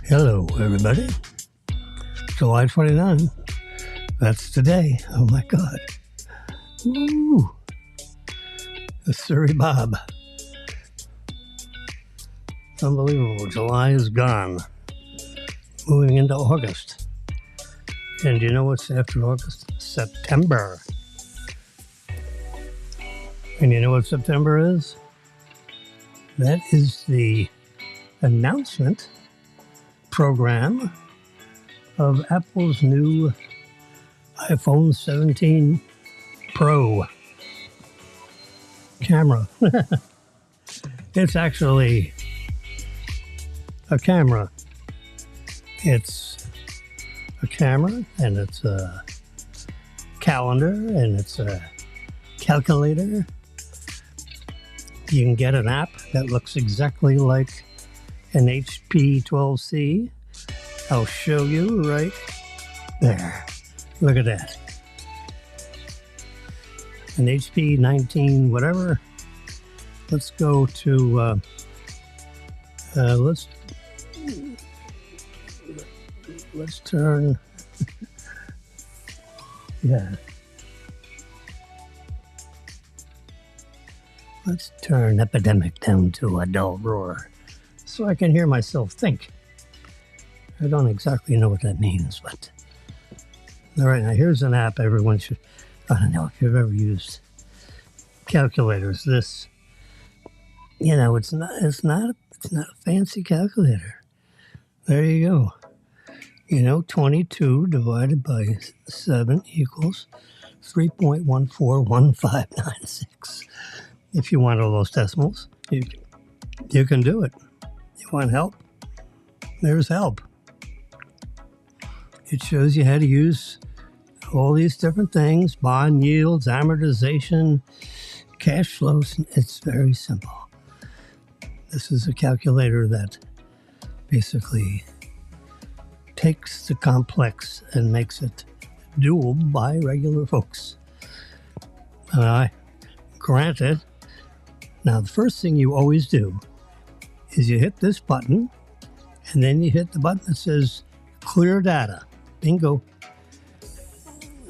Hello, everybody. July 29. That's today. Oh, my God. Woo! The Surrey Bob. Unbelievable. July is gone. Moving into August. And do you know what's after August? September. And you know what September is? That is the announcement program of Apple's new iPhone 17 Pro camera. It's actually a camera. It's a camera, and it's a calendar, and it's a calculator. You can get an app that looks exactly like an HP 12C. I'll show you right there. Look at that. An HP 19 whatever. Let's go to let's turn yeah. Let's turn epidemic down to a dull roar so I can hear myself think. I don't exactly know what that means, but all right, now here's an app everyone should. I don't know if you've ever used calculators. This, you know, it's not a fancy calculator. There you go. You know, 22 divided by 7 equals 3.141596. If you want all those decimals, you can do it. You want help? There's help. It shows you how to use all these different things, bond yields, amortization, cash flows. It's very simple. This is a calculator that basically takes the complex and makes it doable by regular folks. Granted, now the first thing you always do is you hit this button, and then you hit the button that says clear data. Bingo.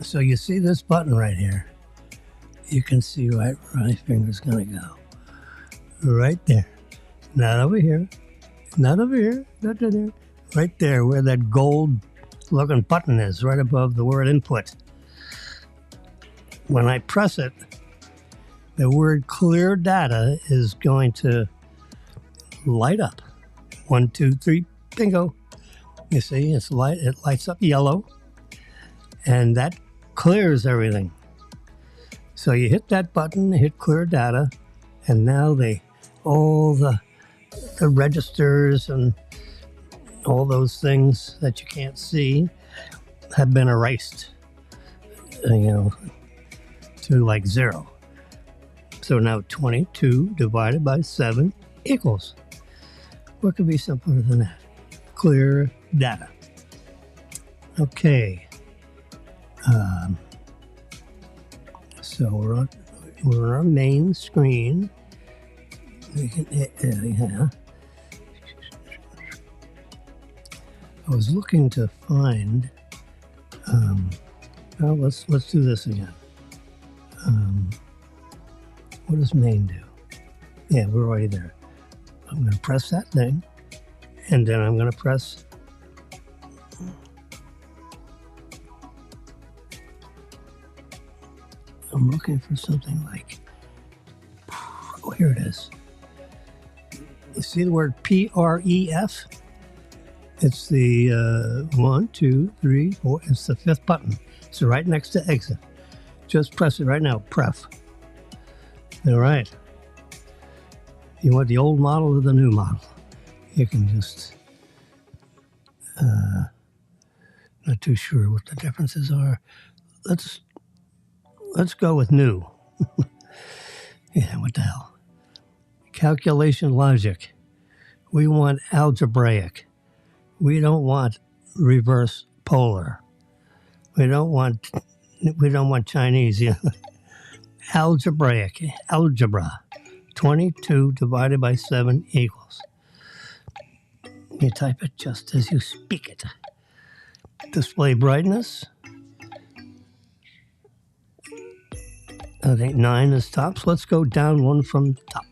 So you see this button right here. You can see right where my finger's going to go. Right there. Not over here. Not over here. Not there. Right there where that gold looking button is, right above the word input. When I press it, the word clear data is going to light up. 1, 2, 3, bingo. You see, it lights up yellow, and that clears everything. So you hit that button, hit clear data, and now all the registers and all those things that you can't see have been erased, to like 0. So now 22 divided by 7 equals. What could be simpler than that? Clear data. Okay. So we're on our main screen. We can, yeah. I was looking to find. Well, let's do this again. What does main do? Yeah, we're already there. I'm going to press that thing, and then I'm going to press. I'm looking for something like. Oh, here it is. You see the word PREF? It's the 1, 2, 3, 4. It's the 5th button. It's right next to exit. Just press it right now. Pref. All right. You want the old model or the new model? You can just. Not too sure what the differences are. Let's go with new. Yeah, what the hell? Calculation logic. We want algebraic. We don't want reverse polar. We don't want Chinese. Yeah. Algebraic. Algebra. 22 divided by 7 equals. You type it just as you speak it. Display brightness. I think 9 is top, so let's go down one from the top.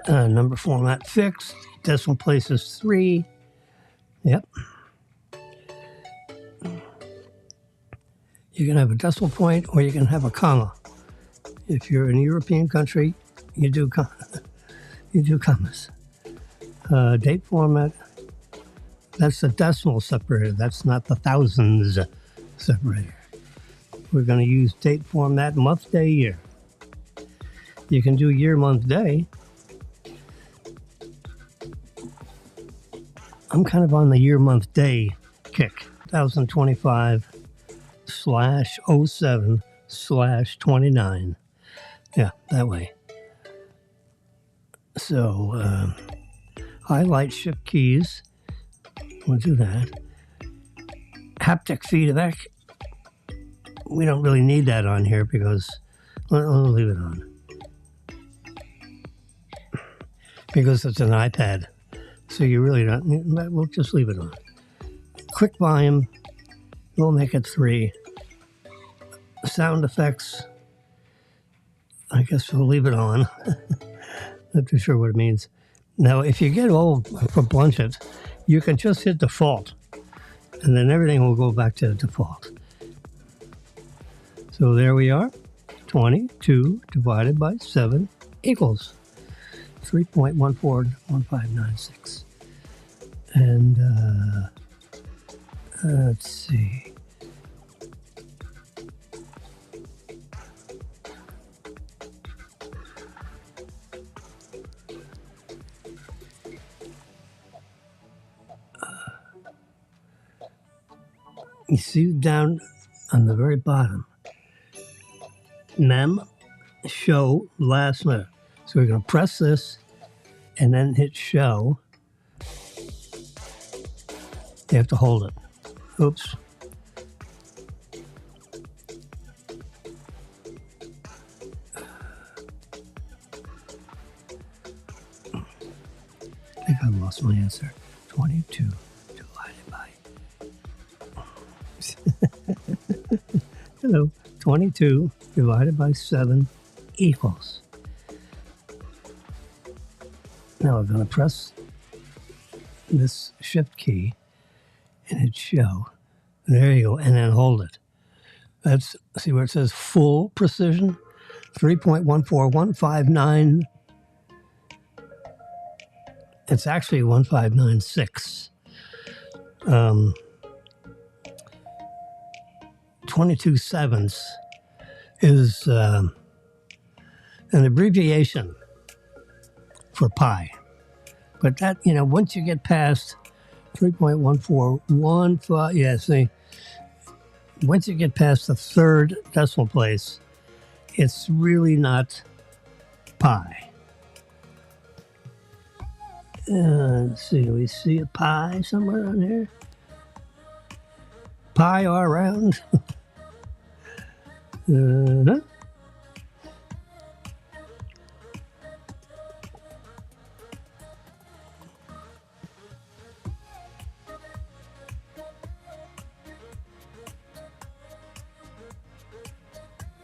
Number format fixed. Decimal place is 3. Yep. You can have a decimal point or you can have a comma. If you're in a European country, you do commas. Date format, that's the decimal separator. That's not the thousands separator. We're going to use date format, month, day, year. You can do year, month, day. I'm kind of on the year, month, day kick. 2025/07/29. Yeah, that way. So, highlight shift keys. We'll do that. Haptic feedback. We don't really need that on here because we'll leave it on. Because it's an iPad. So you really don't, we'll just leave it on. Quick volume, we'll make it 3. Sound effects, I guess we'll leave it on. Not too sure what it means. Now, if you get old for Blunchet, you can just hit default, and then everything will go back to default. So there we are. 22 divided by 7 equals 3.141596. And let's see. You see down on the very bottom, mem, show, last letter. So we're going to press this and then hit show. You have to hold it. Oops. I think I lost my answer. 22 divided by... Hello. 22 divided by 7 equals. Now we're going to press this shift key and hit show. There you go. And then hold it. That's, see where it says full precision? 3.14159. It's actually 1596. 22 sevenths is an abbreviation for pi. But that, once you get past 3.1415, yeah, see, once you get past the third decimal place, it's really not pi. Let's see, do we see a pi somewhere on here? Pi all around?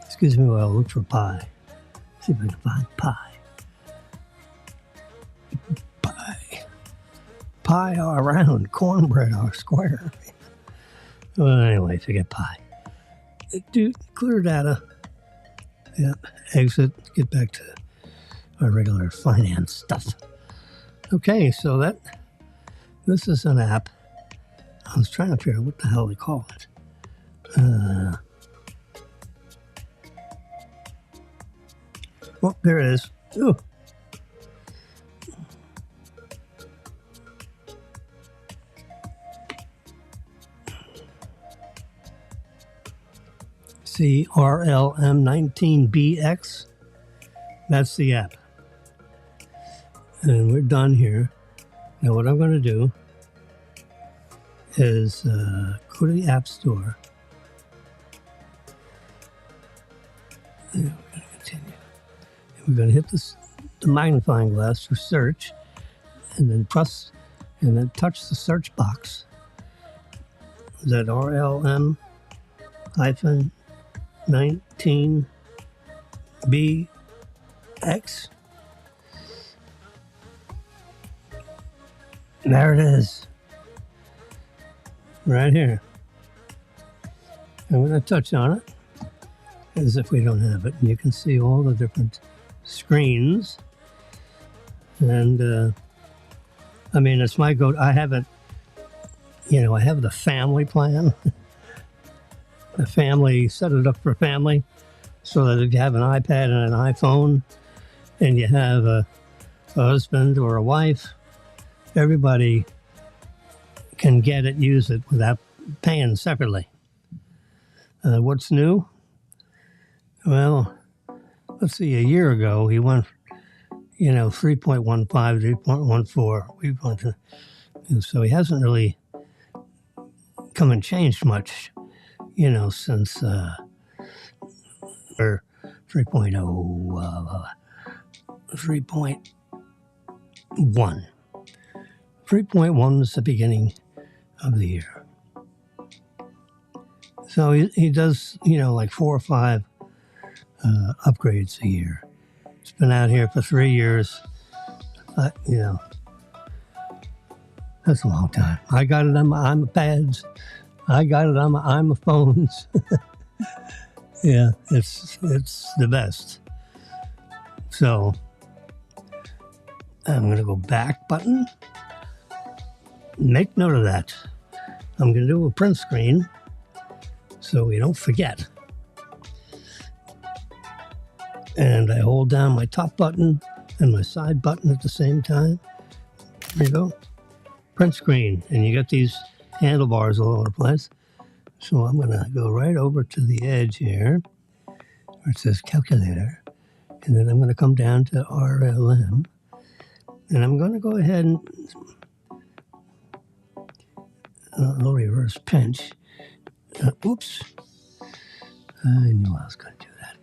Excuse me while I look for pi. See if I can find pi. Pi all around, cornbread or square. Well, anyway, forget pi. Do clear data. Yep, exit, get back to our regular finance stuff. Okay, so this is an app. I was trying to figure out what the hell they call it. Oh, there it is. Ooh. CRLM19BX. That's the app. And we're done here. Now what I'm going to do is go to the App Store. And we're going to continue. And we're going to hit the magnifying glass for search. and then press, and then touch the search box. Is that RLM hyphen 19BX? There it is. Right here. I'm going to touch on it as if we don't have it. And you can see all the different screens. And, I mean, it's my go. I have it, you know, I have the family plan. The family, set it up for family. So that if you have an iPad and an iPhone and you have a husband or a wife, everybody can get it, use it without paying separately. What's new? Well, let's see, a year ago, he went, 3.15, 3.14. We went to, so he hasn't really come and changed much, since or 3.0, 3.1. 3.1 is the beginning of the year. So he does, like 4 or 5 upgrades a year. It's been out here for 3 years. That's a long time. I got it on my iPads. I got it on my iPhones. Yeah, it's the best. So I'm going to go back button. Make note of that. I'm going to do a print screen so we don't forget. And I hold down my top button and my side button at the same time. There you go. Print screen. And you got these handlebars all over the place. So I'm going to go right over to the edge here where it says calculator. And then I'm going to come down to RLM. And I'm going to go ahead and a little reverse pinch. Oops. I knew I was going to do that.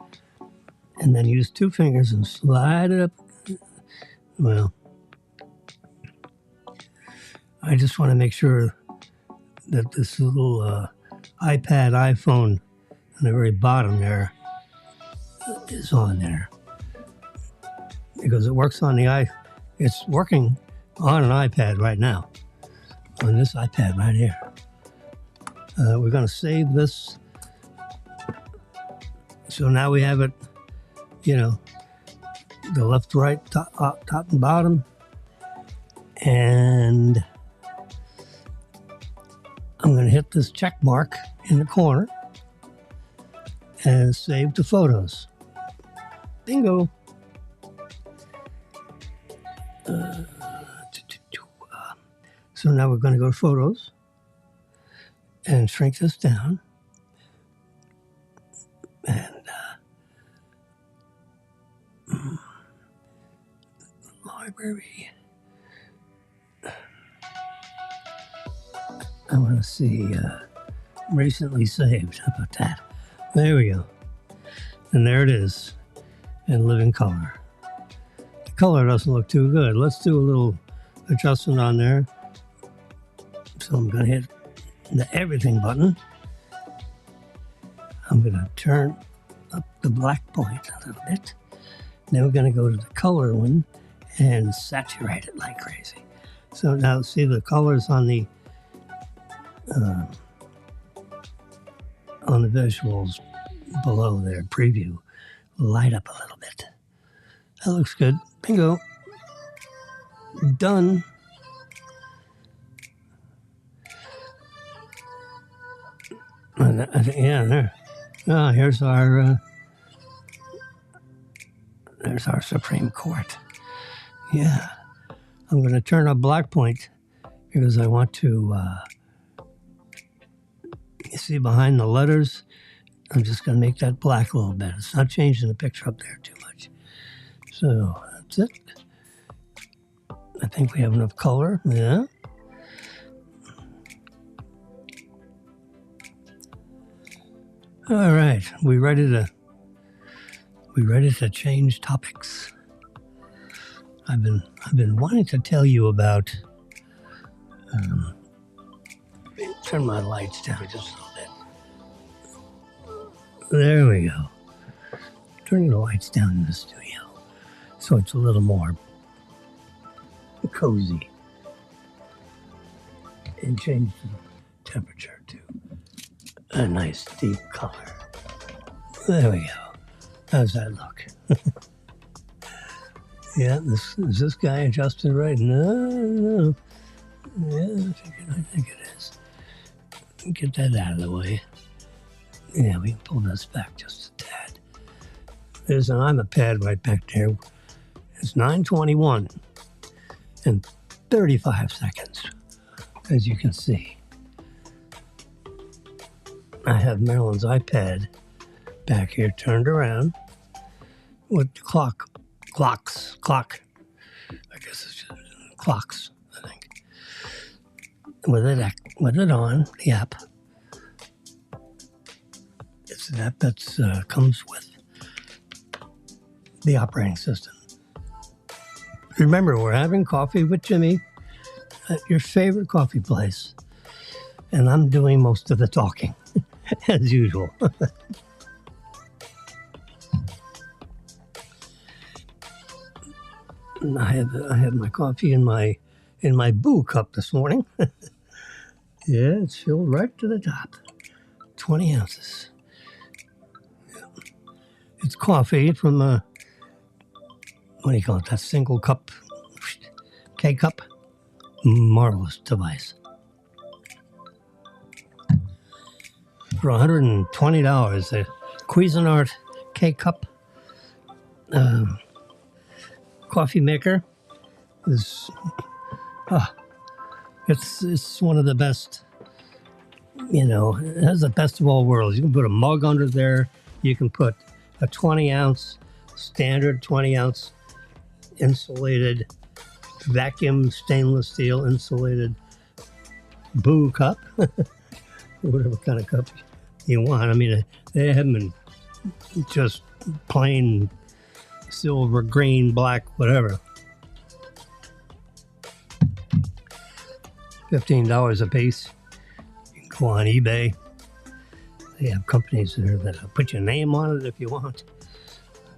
And then use 2 fingers and slide it up. Well, I just want to make sure that this little iPad, iPhone on the very bottom there is on there. Because it works on it's working on an iPad right now. On this iPad right here. We're going to save this. So now we have it, the left, right, top and bottom. And I'm going to hit this check mark in the corner and save to photos. Bingo. So now we're going to go to photos and shrink this down. And library. I want to see recently saved. How about that? There we go. And there it is in living color. The color doesn't look too good. Let's do a little adjustment on there. So I'm going to hit the everything button. I'm going to turn up the black point a little bit. Then we're going to go to the color one and saturate it like crazy. So now see the colors on the visuals below there, preview, light up a little bit. That looks good. Bingo. Done. Yeah, there. Oh, here's our Supreme Court. Yeah. I'm going to turn up black point because I want to, you see behind the letters, I'm just going to make that black a little bit. It's not changing the picture up there too much. So that's it. I think we have enough color. Yeah. All right, we ready to change topics. I've been wanting to tell you about. Turn my lights down just a little bit. There we go. Turning the lights down in the studio, so it's a little more cozy, and change the temperature to a nice deep color. There we go. How's that look? Yeah, is this guy adjusted right? No. Yeah, I think it is. Get that out of the way. Yeah, we can pull this back just a tad. There's an iPad right back there. It's 9:21 and 35 seconds, as you can see. I have Marilyn's iPad back here turned around with the clock. I guess it's just clocks, I think. With it on, the app. It's an app that comes with the operating system. Remember, we're having coffee with Jimmy at your favorite coffee place. And I'm doing most of the talking, as usual. I have my coffee in my Boo cup this morning. Yeah, it's filled right to the top. 20 ounces. Yeah. It's coffee from what do you call it? That single cup, K-cup. Marvelous device. For $120, a Cuisinart K-cup coffee maker is it's one of the best. You know, it has the best of all worlds. You can put a mug under there. You can put a 20-ounce standard 20-ounce insulated vacuum stainless steel insulated Boo cup, whatever kind of cup you want. I mean, they have them in just plain silver, green, black, whatever. $15 a piece. You can go on eBay. They have companies there that put your name on it if you want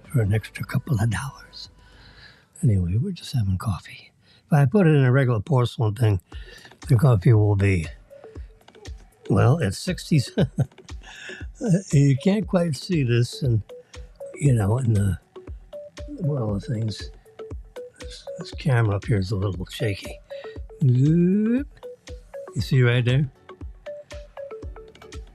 for an extra couple of dollars. Anyway, we're just having coffee. If I put it in a regular porcelain thing, the coffee will be, well, it's 60s. You can't quite see this, and you know, in the world of things, this camera up here is a little shaky. You see right there?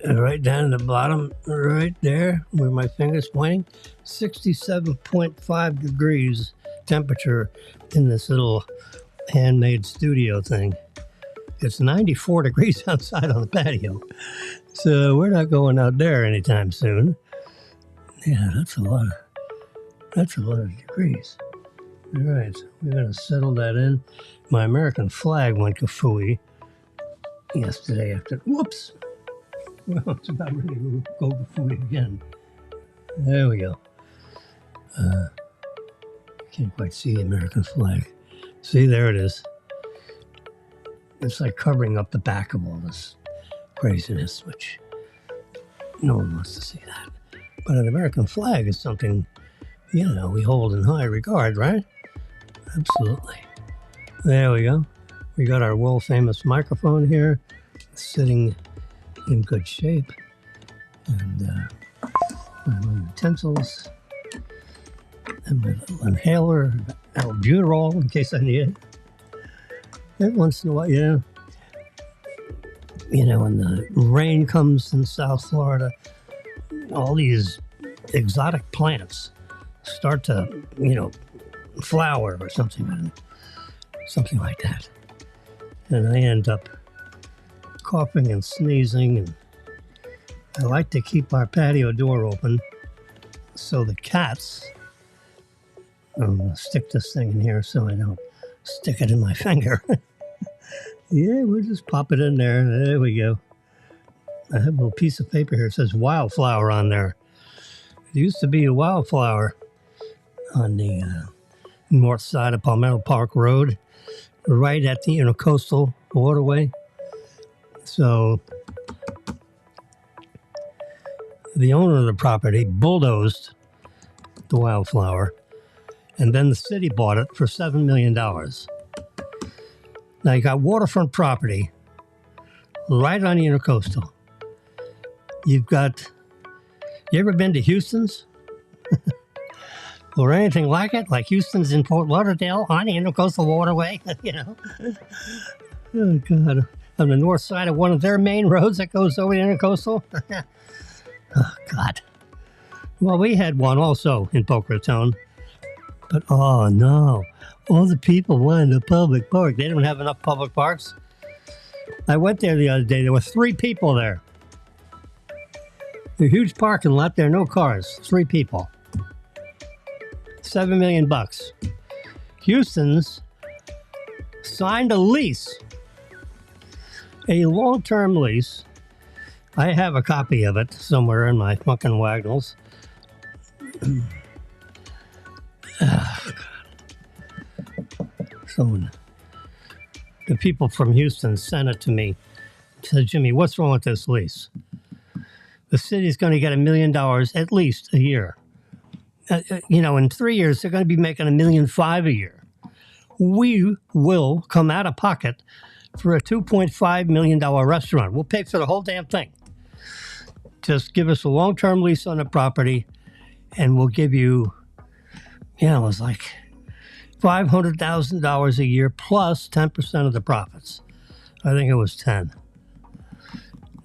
Right down at the bottom, right there, where my finger's pointing, 67.5 degrees temperature in this little handmade studio thing. It's 94 degrees outside on the patio. So we're not going out there anytime soon. Yeah, that's a lot of degrees. All right, so we're going to settle that in. My American flag went kafooey yesterday after, whoops. Well, it's about ready to go kafooey again. There we go. Can't quite see the American flag. See, there it is. It's like covering up the back of all this craziness, which no one wants to see that. But an American flag is something, you know, we hold in high regard, right? Absolutely. There we go. We got our world-famous microphone here, sitting in good shape. And my little utensils. And my little inhaler, albuterol, in case I need it. Every once in a while, you know, when the rain comes in South Florida, all these exotic plants start to, you know, flower or something like that. And I end up coughing and sneezing, and I like to keep our patio door open so the cats, I'm going to stick this thing in here so I don't stick it in my finger. Yeah, we'll just pop it in there. There we go. I have a little piece of paper here. It says wildflower on there. It used to be a wildflower on the north side of Palmetto Park Road, right at the intercoastal waterway. So the owner of the property bulldozed the wildflower, and then the city bought it for $7 million. Now you got waterfront property right on the intercoastal. You've got, you ever been to Houston's? Or anything like it? Like Houston's in Fort Lauderdale on the intercoastal waterway, you know? Oh, God. On the north side of one of their main roads that goes over the intercoastal. Oh, God. Well, we had one also in Boca Raton. But, oh, no. All the people wanted a public park. They don't have enough public parks. I went there the other day. There were 3 people there. A huge parking lot. There are no cars. 3 people. $7 million. Houston's signed a lease. A long-term lease. I have a copy of it somewhere in my fucking wagnalls. So the people from Houston sent it to me. Said, Jimmy, what's wrong with this lease? The city's going to get $1 million at least a year. In 3 years, they're going to be making $1.5 million a year. We will come out of pocket for a $2.5 million restaurant. We'll pay for the whole damn thing. Just give us a long-term lease on the property, and we'll give you, it was like $500,000 a year plus 10% of the profits. I think it was 10.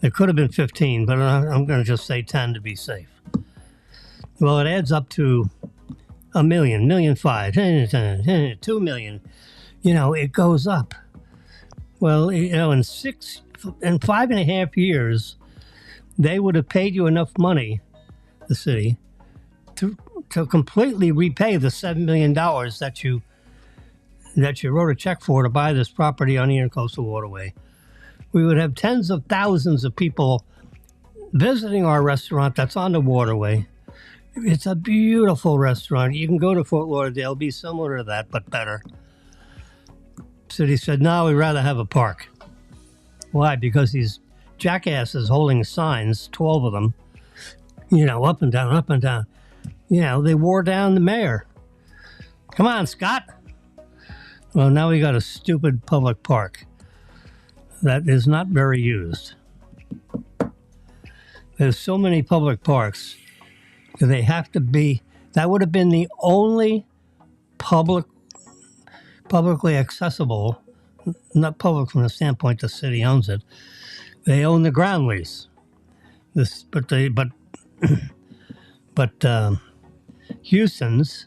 It could have been 15, but I'm going to just say 10 to be safe. Well, it adds up to $1 million, $1.5 million, $2 million. It goes up. Well, in 5.5 years, they would have paid you enough money, the city, to completely repay the $7 million that you wrote a check for to buy this property on the Intercoastal Waterway. We would have tens of thousands of people visiting our restaurant that's on the waterway. It's a beautiful restaurant. You can go to Fort Lauderdale, be similar to that, but better. City said, no, we'd rather have a park. Why? Because these jackasses holding signs, 12 of them, up and down, up and down. They wore down the mayor. Come on, Scott. Well, now we got a stupid public park that is not very used. There's so many public parks. They have to be, that would have been the only publicly accessible, not public from the standpoint the city owns it. They own the ground lease. But Houston's,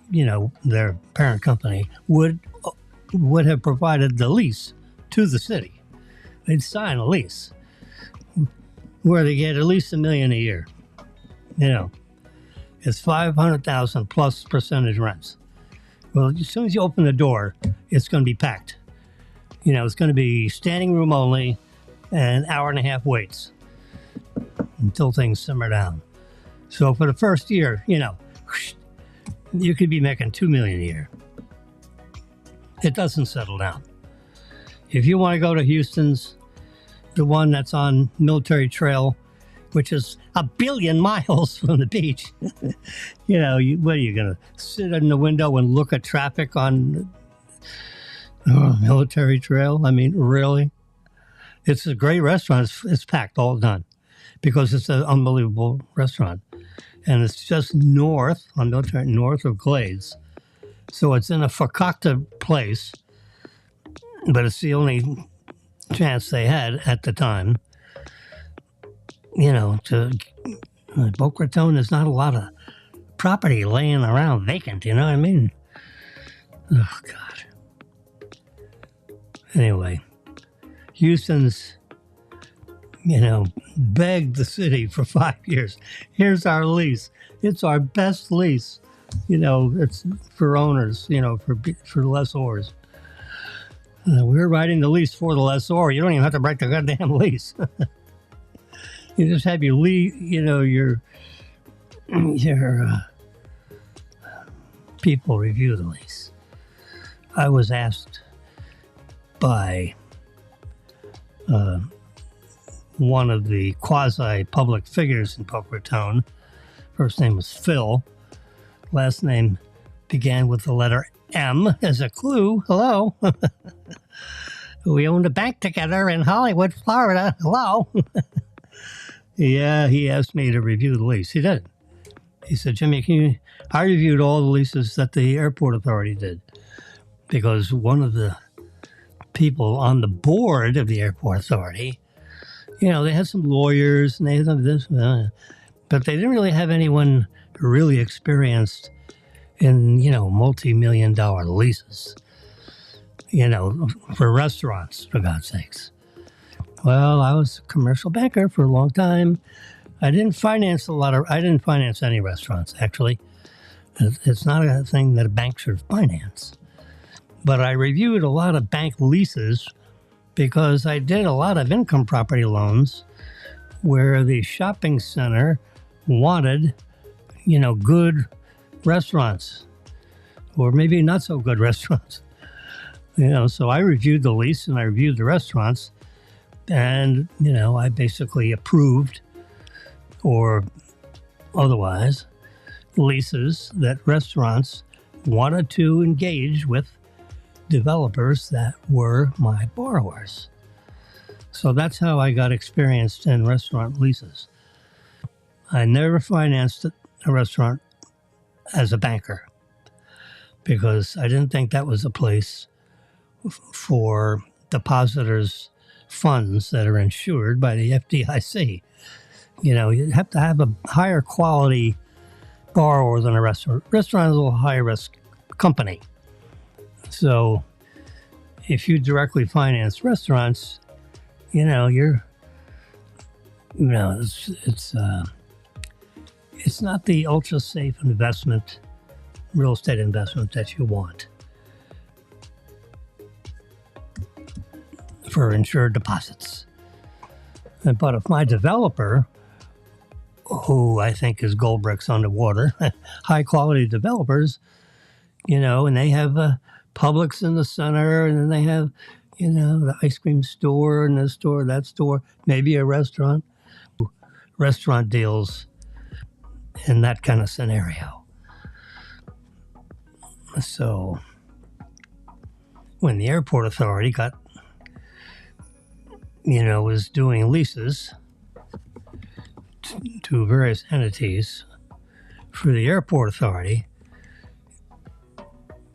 their parent company, would have provided the lease to the city. They'd sign a lease where they get at least $1 million a year. It's $500,000 plus percentage rents. Well, as soon as you open the door, it's going to be packed. It's going to be standing room only and 1.5 hour waits until things simmer down. So for the first year, you could be making $2 million a year. It doesn't settle down. If you want to go to Houston's, the one that's on Military Trail, which is 1 billion miles from the beach, what are you going to sit in the window and look at traffic on Military Trail? I mean, really? It's a great restaurant. It's packed, all done, because it's an unbelievable restaurant. And it's just north of Glades. So it's in a fakakta place, but it's the only chance they had at the time. Boca Raton, there's not a lot of property laying around vacant, you know what I mean? Oh, God. Anyway, Houston's, begged the city for 5 years. Here's our lease. It's our best lease. It's for owners, for lessors. We're writing the lease for the lessor. You don't even have to write the goddamn lease. You just have your people review the lease. I was asked by one of the quasi-public figures in Boca Raton. First name was Phil. Last name began with the letter M as a clue. Hello. We owned a bank together in Hollywood, Florida. Hello. Yeah, he asked me to review the lease. He did. He said, Jimmy, I reviewed all the leases that the airport authority did, because one of the people on the board of the airport authority, they had some lawyers and they had some this, but they didn't really have anyone really experienced in, multi-million-dollar leases, for restaurants, for God's sakes. Well, I was a commercial banker for a long time. I didn't finance any restaurants, actually. It's not a thing that a bank should finance. But I reviewed a lot of bank leases because I did a lot of income property loans where the shopping center wanted, good restaurants, or maybe not so good restaurants. So I reviewed the lease and I reviewed the restaurants, and, I basically approved or otherwise leases that restaurants wanted to engage with developers that were my borrowers. So that's how I got experienced in restaurant leases. I never financed a restaurant as a banker because I didn't think that was a place for depositors' funds that are insured by the FDIC. You have to have a higher quality borrower than a restaurant. Restaurant is a little higher risk company. So if you directly finance restaurants, it's not the ultra safe investment, real estate investment that you want for insured deposits. But if my developer, who I think is gold bricks underwater, high quality developers, and they have Publix in the center, and then they have, the ice cream store and this store, that store, maybe a restaurant deals in that kind of scenario. So when the airport authority was doing leases to various entities for the airport authority,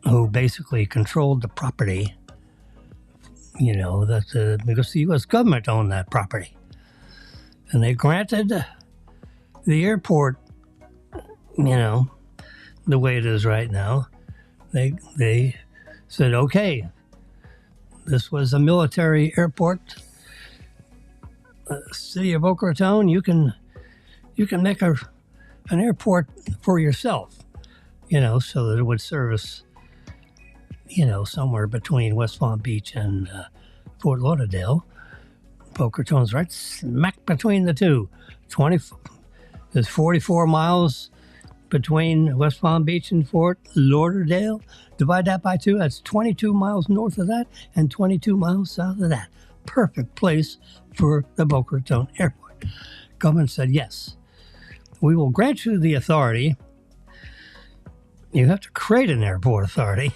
who basically controlled the property, because the U.S. government owned that property. And they granted the airport, the way it is right now, they said, okay, this was a military airport. City of Boca Raton, you can make an airport for yourself, so that it would service, somewhere between West Palm Beach and Fort Lauderdale. Boca Raton's right smack between the two. There's 44 miles between West Palm Beach and Fort Lauderdale. Divide that by 2, that's 22 miles north of that and 22 miles south of that. Perfect place for the Boca Raton Airport. Government said, yes, we will grant you the authority. You have to create an airport authority,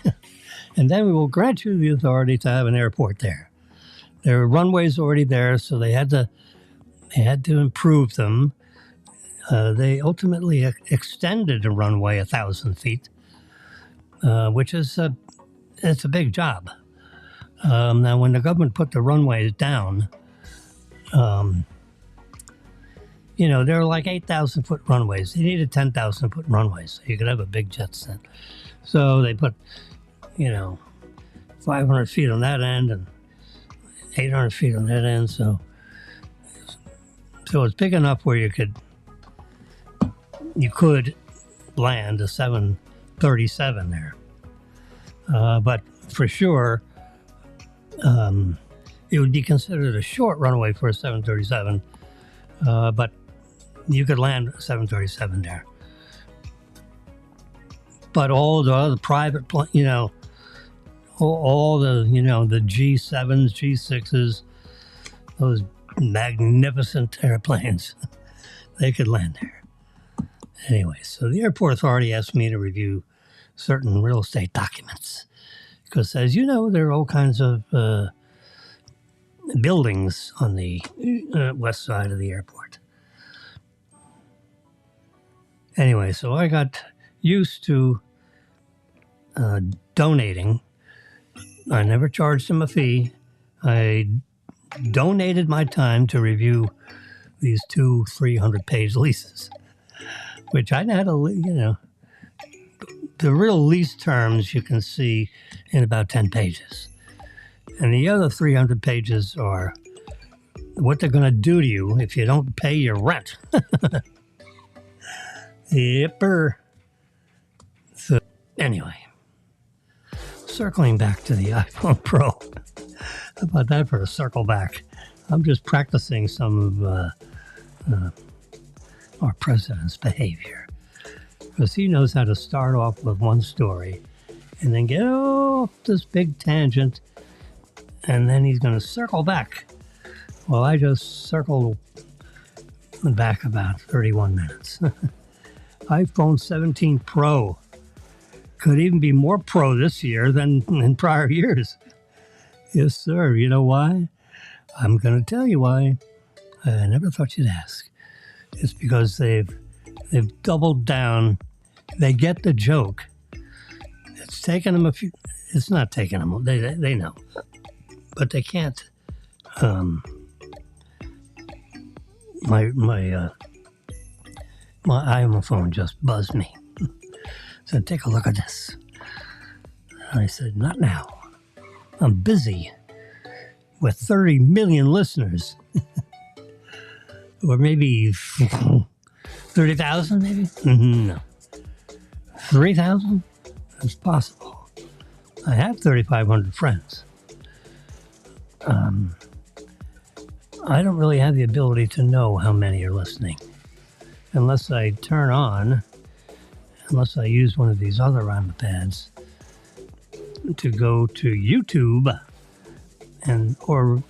and then we will grant you the authority to have an airport there. There were runways already there, so they had to improve them. They ultimately extended a runway 1,000 feet, which is it's a big job. Now, when the government put the runways down, there were like 8,000-foot runways. They needed 10,000-foot runways so you could have a big jet set. So they put, 500 feet on that end and 800 feet on that end. So it's big enough where you could land a 737 there. But for sure, it would be considered a short runway for a 737, but you could land a 737 there. But all the other private, all the, the G7s, G6s, those magnificent airplanes, they could land there. Anyway, so the airport authority asked me to review certain real estate documents because, as you know, there are all kinds of buildings on the west side of the airport. Anyway, so I got used to donating. I never charged them a fee. I donated my time to review these 300-page leases, which I had the real lease terms you can see in about 10 pages. And the other 300 pages are what they're going to do to you if you don't pay your rent. Yipper. So anyway, circling back to the iPhone Pro. How about that for a circle back? I'm just practicing some of our president's behavior, because he knows how to start off with one story and then get off this big tangent, and then he's going to circle back. Well, I just circled back about 31 minutes. iPhone 17 Pro could even be more pro this year than in prior years. Yes, sir. You know why? I'm going to tell you why. I never thought you'd ask. It's because they've doubled down. They get the joke. It's taken them it's not taking them. They know, but they can't. My iPhone just buzzed me. Said, take a look at this. And I said, not now. I'm busy with 30 million listeners. Or maybe 30,000, maybe? No. 3,000? It's possible. I have 3,500 friends. I don't really have the ability to know how many are listening. Unless I use one of these other iPads to go to YouTube or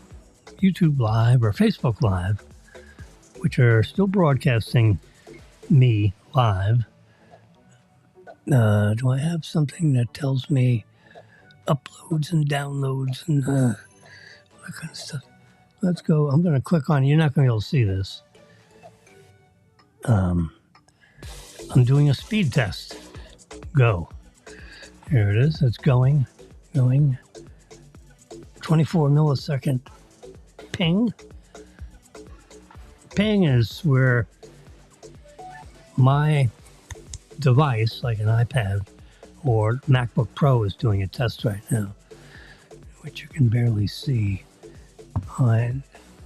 YouTube Live or Facebook Live, which are still broadcasting me live. Do I have something that tells me uploads and downloads and that kind of stuff? Let's go. I'm going to click on, you're not going to be able to see this. I'm doing a speed test. Go. Here it is. It's going. 24 millisecond ping. Ping is where my device, like an iPad or MacBook Pro, is doing a test right now, which you can barely see on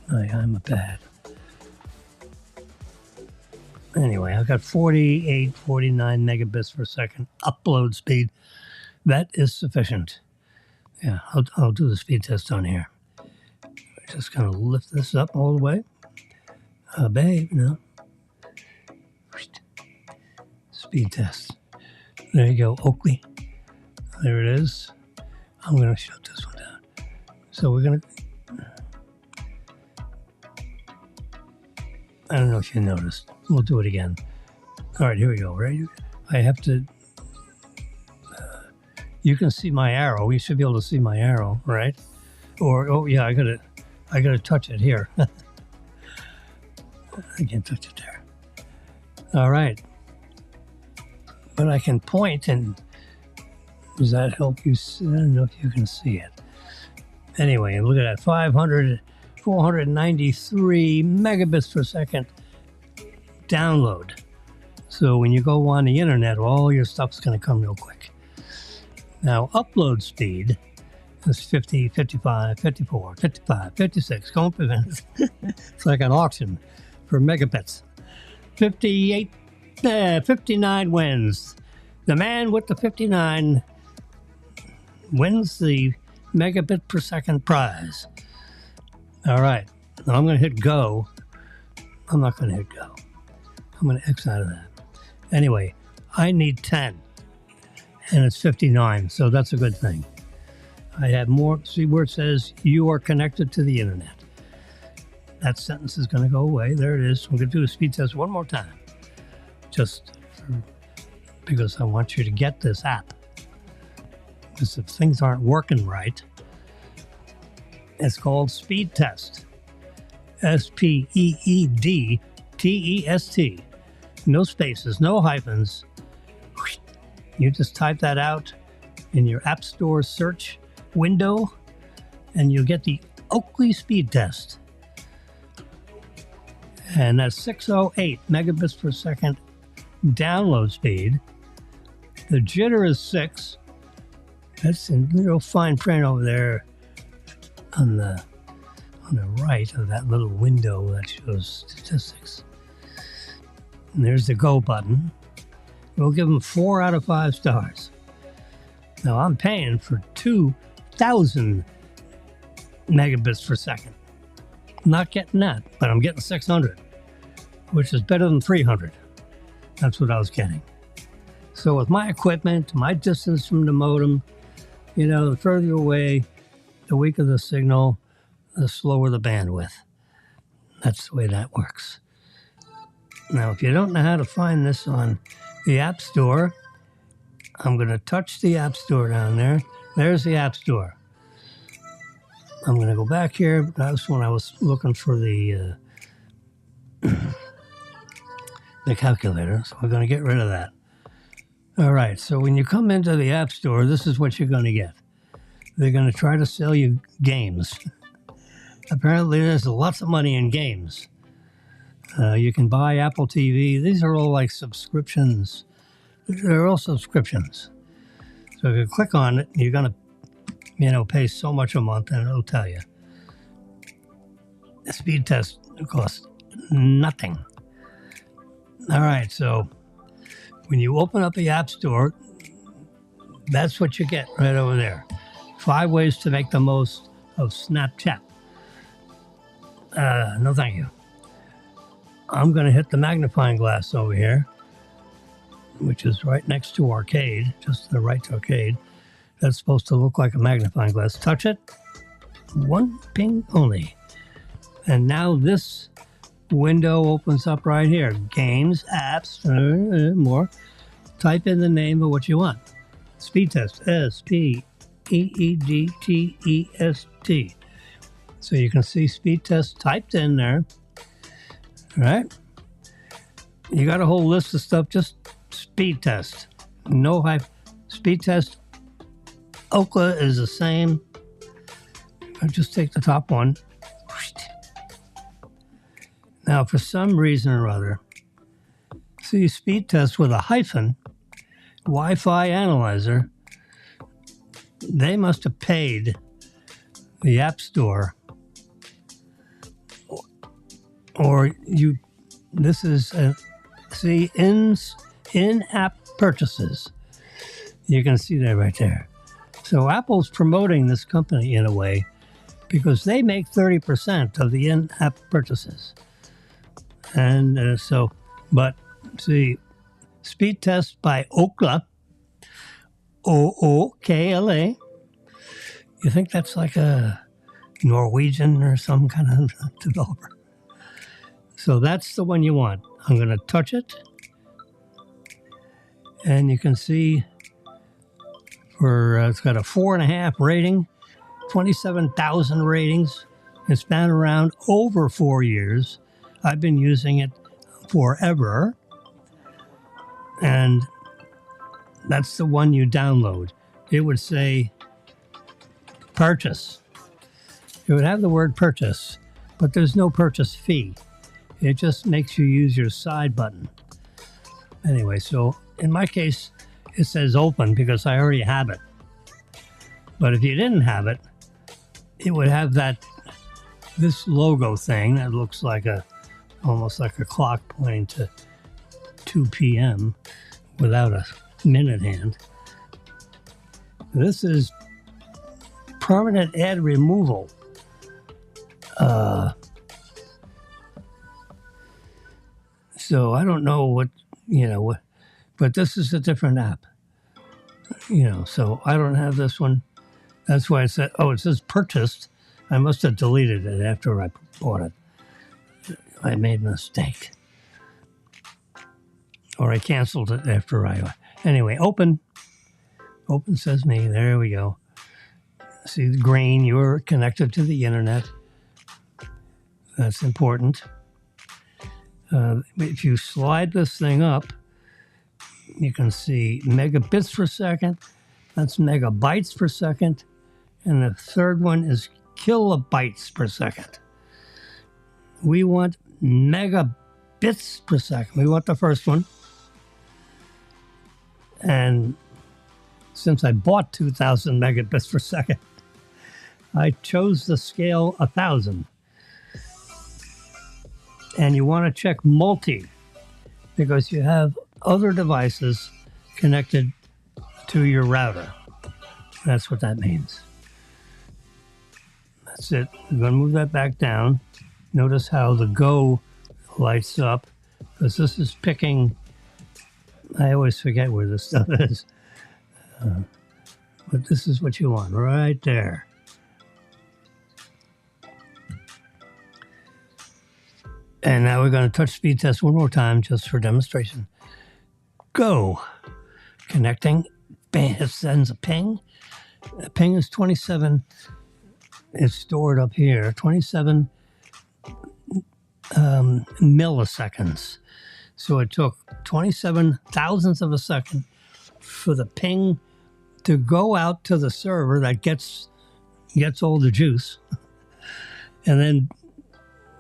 my iPad. Anyway, I've got 49 megabits per second upload speed. That is sufficient. Yeah, I'll do the speed test on here. I'm just going to lift this up all the way. Babe, no. Speed test. There you go, Oakley. There it is. I'm going to shut this one down. So we're going to... I don't know if you noticed. We'll do it again. All right, here we go. Right? I have to... you can see my arrow. You should be able to see my arrow, right? Or, oh yeah, I gotta touch it here. I can't touch it there. All right. But I can point, and does that help you see? I don't know if you can see it. Anyway, look at that. 493 megabits per second download. So when you go on the internet, all your stuff's going to come real quick. Now, upload speed is 50, 55, 54, 55, 56. Going for minutes. It's like an auction for megabits. 59 wins. The man with the 59 wins the megabit per second prize. All right. Now I'm going to hit go. I'm not going to hit go. I'm going to X out of that. Anyway, I need 10. and it's 59, so that's a good thing. I have more. See where it says you are connected to the internet. That sentence is going to go away. There it is. We're going to do a speed test one more time, because I want you to get this app. Because if things aren't working right, it's called Speed Test. SPEEDTEST. No spaces, no hyphens. You just type that out in your App Store search window, and you'll get the Oakley Speed Test. And that's 608 megabits per second download speed. The jitter is 6. That's in real fine print over there on the right of that little window that shows statistics. And there's the go button. We'll give them 4 out of 5 stars. Now I'm paying for 2,000 megabits per second. Not getting that, but I'm getting 600, which is better than 300. That's what I was getting. So with my equipment, my distance from the modem, the further away, the weaker the signal, the slower the bandwidth. That's the way that works. Now, if you don't know how to find this on the App Store, I'm going to touch the App Store down there. There's the App Store. I'm going to go back here. That's when I was looking for the calculator, so we're going to get rid of that. All right, so when you come into the App Store, this is what you're going to get. They're going to try to sell you games. Apparently, there's lots of money in games. You can buy Apple TV. These are all like subscriptions. They're all subscriptions. So if you click on it, you're going to, pay so much a month, and it'll tell you. The speed test costs nothing. All right, so when you open up the App Store, that's what you get right over there. 5 ways to make the most of Snapchat. No, thank you. I'm going to hit the magnifying glass over here, which is right next to Arcade, just to the right to Arcade. That's supposed to look like a magnifying glass. Touch it. 1 ping only. And now this window opens up right here. Games, apps, more. Type in the name of what you want. Speed test. SPEEDTEST. So you can see speed test typed in there. All right. You got a whole list of stuff. Just speed test. No hype. Speed test. Oakley is the same. I'll just take the top one. Now, for some reason or other, see speed test with a hyphen, Wi-Fi analyzer, they must have paid the App Store, or this is, in-app purchases. You can see that right there. So Apple's promoting this company in a way because they make 30% of the in-app purchases. And but see, speed test by Ookla, Ookla. You think that's like a Norwegian or some kind of developer? So that's the one you want. I'm going to touch it. And you can see it's got a 4.5 rating, 27,000 ratings. It's been around over 4 years. I've been using it forever. And that's the one you download. It would say purchase. It would have the word purchase, but there's no purchase fee. It just makes you use your side button. Anyway, so in my case, it says open because I already have it. But if you didn't have it, it would have this logo thing that looks like almost like a clock pointing to 2 p.m. without a minute hand. This is permanent ad removal. So I don't know what, but this is a different app. So I don't have this one. That's why I said, it says purchased. I must have deleted it after I bought it. I made a mistake. Or I canceled it after Anyway, open. Open says me. There we go. See the green. You're connected to the internet. That's important. If you slide this thing up, you can see megabits per second. That's megabytes per second. And the third one is kilobytes per second. We want megabits per second. We want the first one. And since I bought 2,000 megabits per second, I chose the scale 1,000. And you want to check multi because you have other devices connected to your router. That's what that means. That's it. I'm going to move that back down. Notice how the Go lights up because this is picking. I always forget where this stuff is. But this is what you want right there. And now we're going to touch speed test one more time just for demonstration. Go. Connecting. Bam, it sends a ping. The ping is 27. It's stored up here. 27 milliseconds. So it took 27 thousandths of a second for the ping to go out to the server that gets all the juice and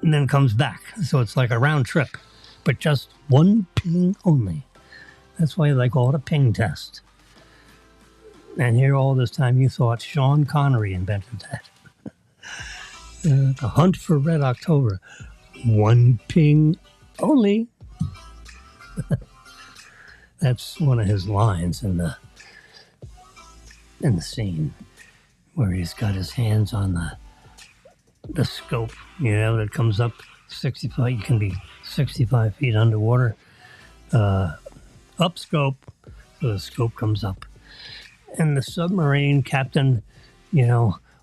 then comes back. So it's like a round trip, but just one ping only. That's why they call it a ping test. And here all this time you thought Sean Connery invented that. The hunt for Red October. One ping only. That's one of his lines in the scene where he's got his hands on the scope, that comes up 65. You can be 65 feet underwater. Up scope, so the scope comes up. And the submarine captain,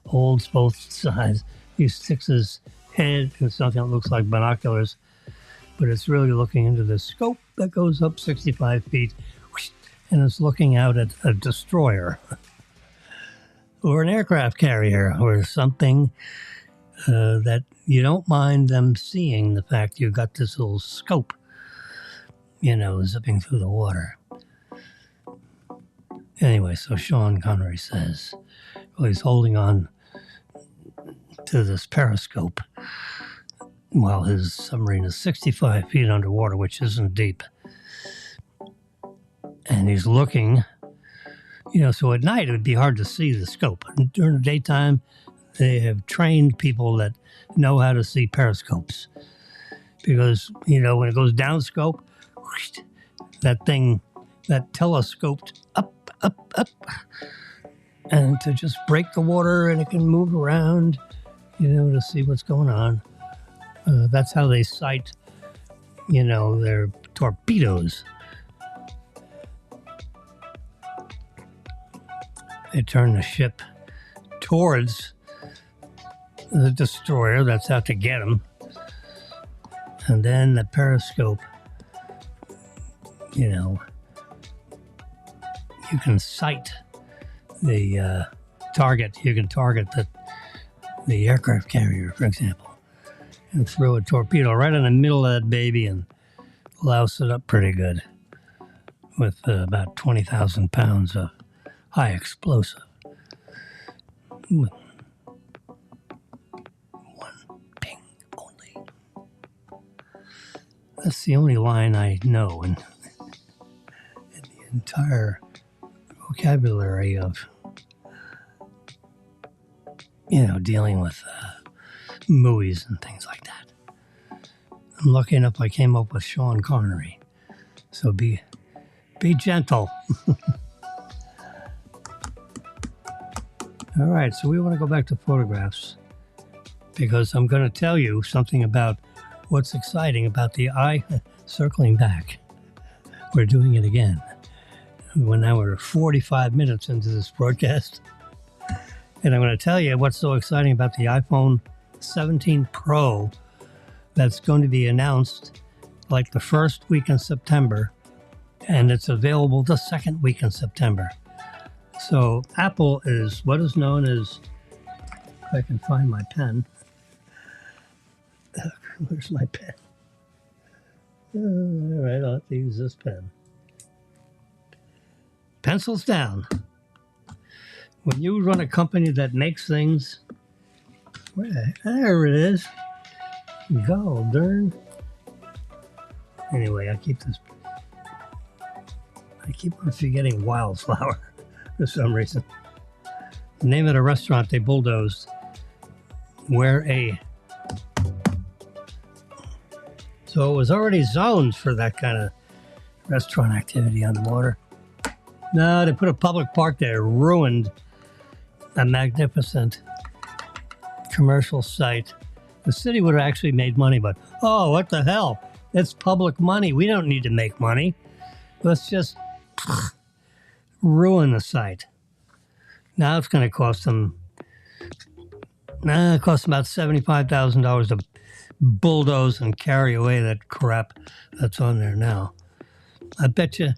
holds both sides. He sticks his head in something that looks like binoculars, but it's really looking into the scope that goes up 65 feet, and it's looking out at a destroyer or an aircraft carrier or something that you don't mind them seeing the fact you've got this little scope, zipping through the water. Anyway, so Sean Connery says, he's holding on to this periscope while his submarine is 65 feet underwater, which isn't deep. And he's looking, so at night it would be hard to see the scope. And during the daytime, they have trained people that know how to see periscopes. Because, when it goes down scope, that telescoped up, and to just break the water and it can move around, to see what's going on. That's how they sight, their torpedoes. They turn the ship towards the destroyer that's out to get them. And then the periscope, you can sight the target. You can target the aircraft carrier, for example, and throw a torpedo right in the middle of that baby and louse it up pretty good with about 20,000 pounds of high explosive. One ping only. That's the only line I know in the entire vocabulary of, dealing with movies and things like that. I'm lucky enough I came up with Sean Connery. So be gentle. All right, so we want to go back to photographs because I'm going to tell you something about what's exciting about the eye circling back. We're doing it again. Well, now we're 45 minutes into this broadcast. And I'm going to tell you what's so exciting about the iPhone 17 Pro that's going to be announced like the first week in September. And it's available the second week in September. So Apple is what is known as, if I can find my pen. Where's my pen? All right, I'll have to use this pen. Pencils down. When you run a company that makes things, there it is. Go, darn. Anyway, I keep on forgetting Wildflower for some reason. The name of the restaurant they bulldozed, so it was already zoned for that kind of restaurant activity on the water. No, they put a public park there, ruined a magnificent commercial site. The city would have actually made money, but oh, what the hell? It's public money. We don't need to make money. Let's just ruin the site. Now it's going to cost them. It costs about $75,000 to bulldoze and carry away that crap that's on there now. I bet you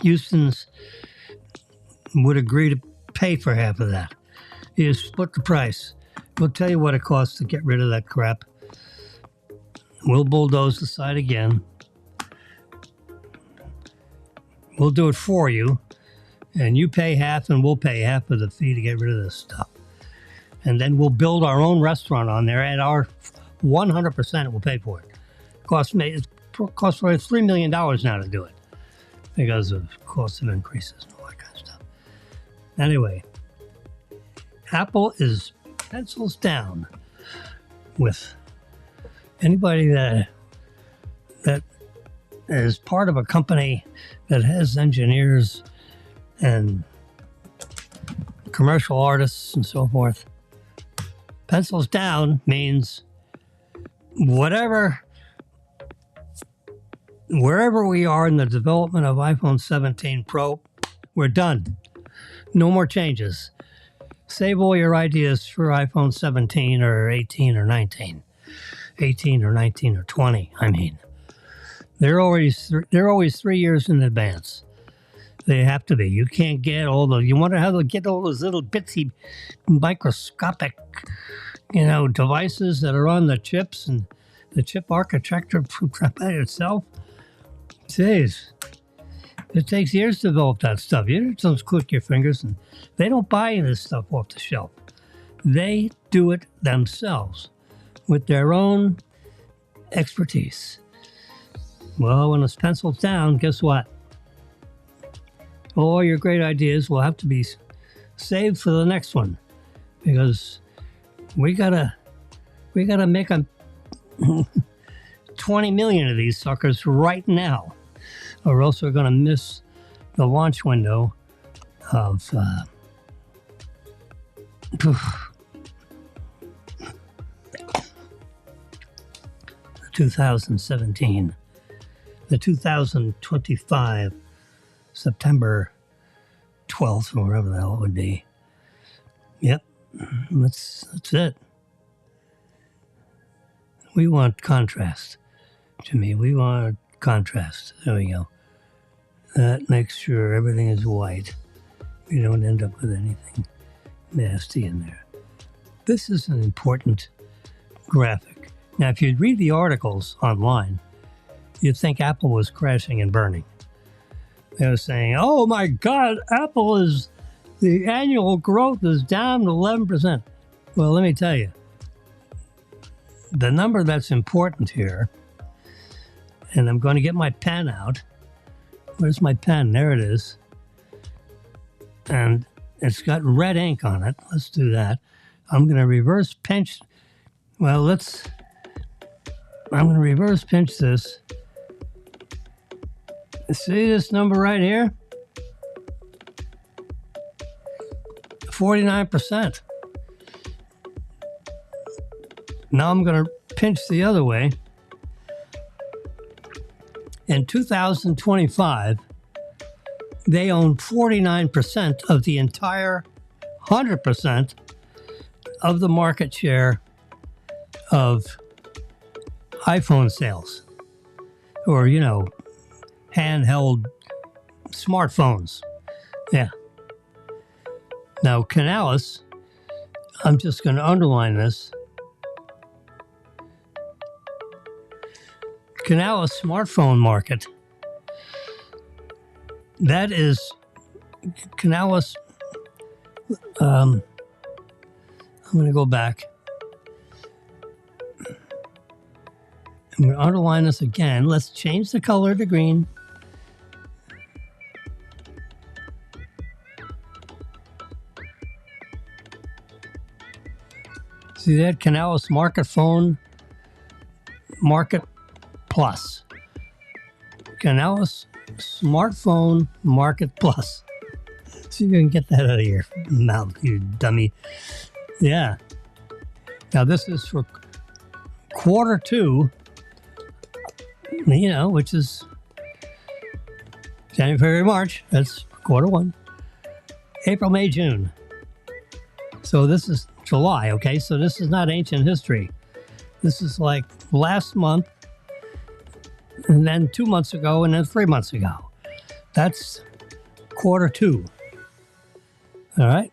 Houston's would agree to pay for half of that. You split the price. We'll tell you what it costs to get rid of that crap. We'll bulldoze the site again. We'll do it for you. And you pay half and we'll pay half of the fee to get rid of this stuff. And then we'll build our own restaurant on there at our 100% we'll pay for it. It costs probably $3 million now to do it because of cost of increases and all that kind of stuff. Anyway, Apple is pencils down with anybody that is part of a company that has engineers and commercial artists and so forth. Pencils down means wherever we are in the development of iPhone 17 Pro, we're done. No more changes. Save all your ideas for iPhone 17 or 18 or 19. 18 or 19 or 20, I mean. They're always 3 years in advance. They have to be. You can't get you wonder how they'll get all those little bitsy microscopic, devices that are on the chips and the chip architecture by itself. Jeez. It takes years to develop that stuff. You just click your fingers and they don't buy this stuff off the shelf. They do it themselves with their own expertise. Well, when it's penciled down, guess what? All your great ideas will have to be saved for the next one because we gotta make 20 million of these suckers right now, or else we're gonna miss the launch window of 2017, the 2025. September 12th, or whatever the hell it would be. Yep, that's it. We want contrast, Jimmy. We want contrast. There we go. That makes sure everything is white. We don't end up with anything nasty in there. This is an important graphic. Now, if you'd read the articles online, you'd think Apple was crashing and burning. They were saying, oh my God, the annual growth is down to 11%. Well, let me tell you, the number that's important here, and I'm going to get my pen out. Where's my pen? There it is. And it's got red ink on it. Let's do that. I'm going to reverse pinch. Well, I'm going to reverse pinch this. See this number right here? 49%. Now I'm going to pinch the other way. In 2025, they own 49% of the entire 100% of the market share of iPhone sales, or, handheld smartphones. Yeah. Now, Canalys, I'm just going to underline this. Canalys smartphone market. That is Canalys. I'm going to go back. I'm going to underline this again. Let's change the color to green. See that? Canalys Smartphone Market Plus. Canalys Smartphone Market Plus. See if you can get that out of your mouth, you dummy. Yeah. Now this is for quarter 2, which is January, February, March. That's quarter 1. April, May, June. So this is July, okay? So this is not ancient history. This is like last month, and then 2 months ago, and then 3 months ago. That's quarter 2. All right?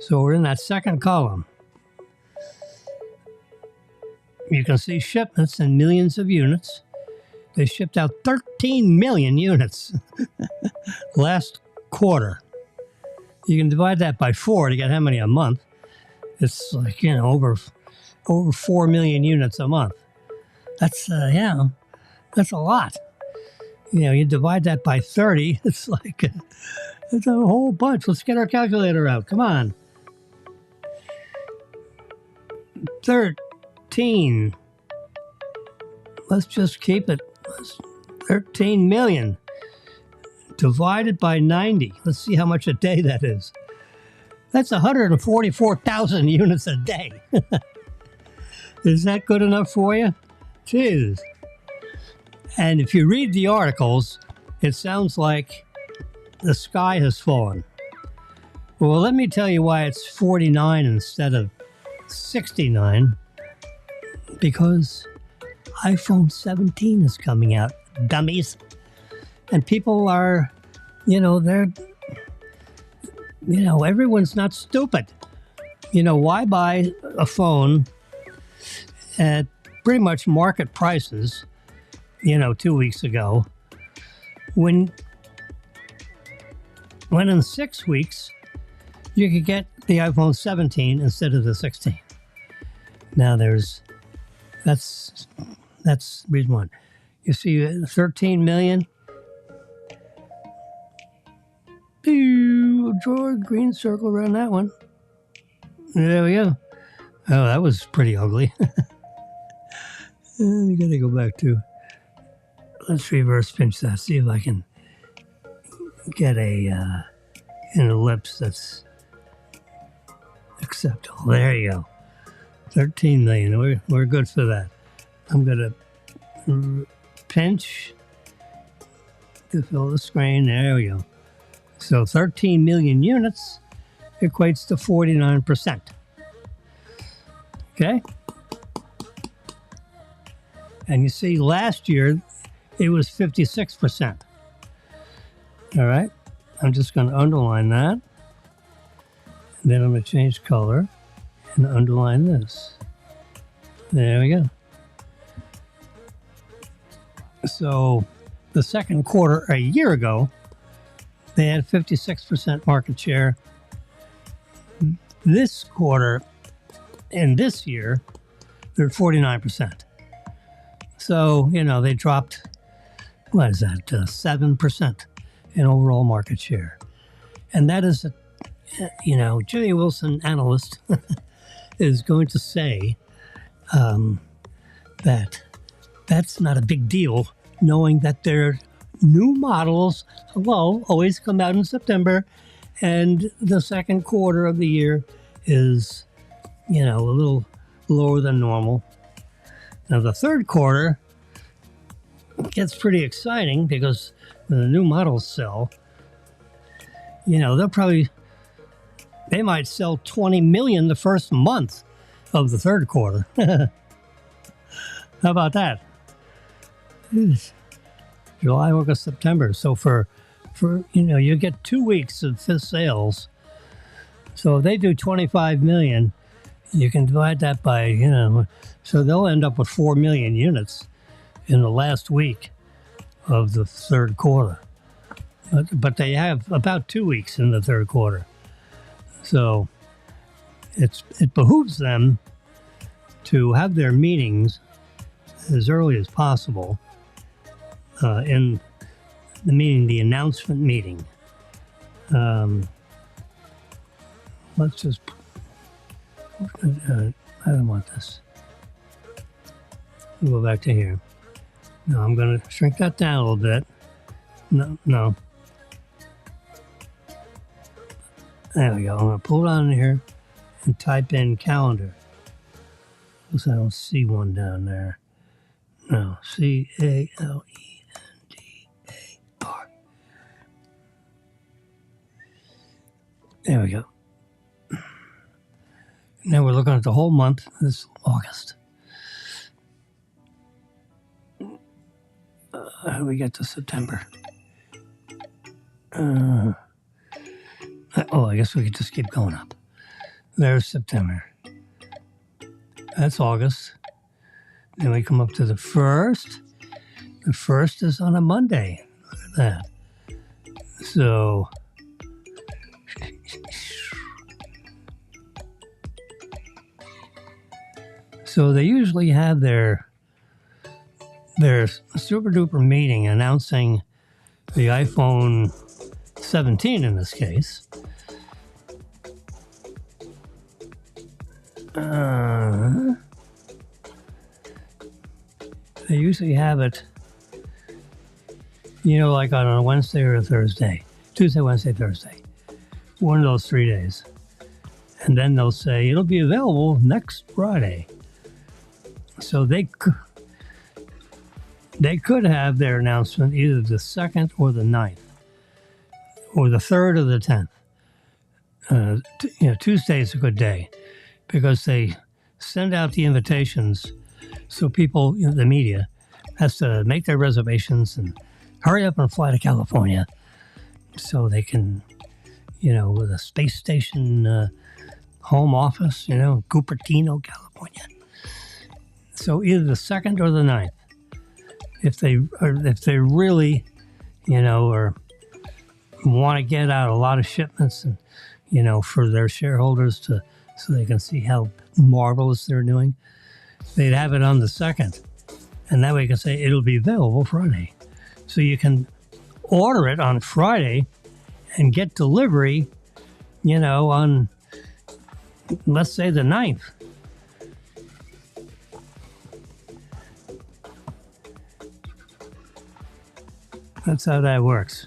So we're in that second column. You can see shipments in millions of units. They shipped out 13 million units last quarter. You can divide that by 4 to get how many a month. It's like, over 4 million units a month. That's, that's a lot. You divide that by 30, it's like, it's a whole bunch. Let's get our calculator out. Come on. 13. Let's just keep it. 13 million. Divided by 90. Let's see how much a day that is. That's 144,000 units a day. Is that good enough for you? Jeez. And if you read the articles, it sounds like the sky has fallen. Well, let me tell you why it's 49 instead of 69. Because iPhone 17 is coming out, dummies. And people are, everyone's not stupid. Why buy a phone at pretty much market prices, 2 weeks ago, when in 6 weeks, you could get the iPhone 17 instead of the 16. Now that's reason one. You see 13 million. Draw a green circle around that one. There we go. Oh, that was pretty ugly. You gotta go back to. Let's reverse pinch that. See if I can get an ellipse that's acceptable. There you go. 13 million. We're good for that. I'm gonna pinch to fill the screen. There we go. So 13 million units equates to 49%. Okay? And you see last year it was 56%. All right? I'm just going to underline that. And then I'm going to change color and underline this. There we go. So the second quarter a year ago, they had 56% market share. This quarter and this year, they're 49%. So, they dropped, 7% in overall market share. And that is, Jimmy Wilson, analyst, is going to say that that's not a big deal, knowing that their new models, always come out in September, and the second quarter of the year is, a little lower than normal. Now, the third quarter, gets pretty exciting because when the new models sell, they might sell 20 million the first month of the third quarter. How about that? July, August, September. So for you get 2 weeks of sales. So if they do 25 million, you can divide that by, so they'll end up with 4 million units in the last week of the third quarter. But they have about 2 weeks in the third quarter. So it behooves them to have their meetings as early as possible in the meeting, the announcement meeting. Let's just, I don't want this. We'll go back to here. No, I'm going to shrink that down a little bit. No. There we go. I'm going to pull it on here and type in calendar. Because I don't see one down there. No, CALENDAR. There we go. Now we're looking at the whole month. This is August. How do we get to September? I guess we could just keep going up. There's September. That's August. Then we come up to the 1st. The 1st is on a Monday. Look at that. So they usually have their super duper meeting announcing the iPhone 17 in this case. They usually have it, like on a Wednesday or a Thursday. Tuesday, Wednesday, Thursday. One of those 3 days. And then they'll say it'll be available next Friday. So they could have their announcement either the 2nd or the 9th, or the 3rd or the 10th. Tuesday is a good day because they send out the invitations, so people, the media, has to make their reservations and hurry up and fly to California so they can, with a space station home office, Cupertino, California. So either the 2nd or the 9th. If they really, or want to get out a lot of shipments and, for their shareholders so they can see how marvelous they're doing, they'd have it on the 2nd. And that way you can say it'll be available Friday. So you can order it on Friday and get delivery, on, let's say, the 9th. That's how that works.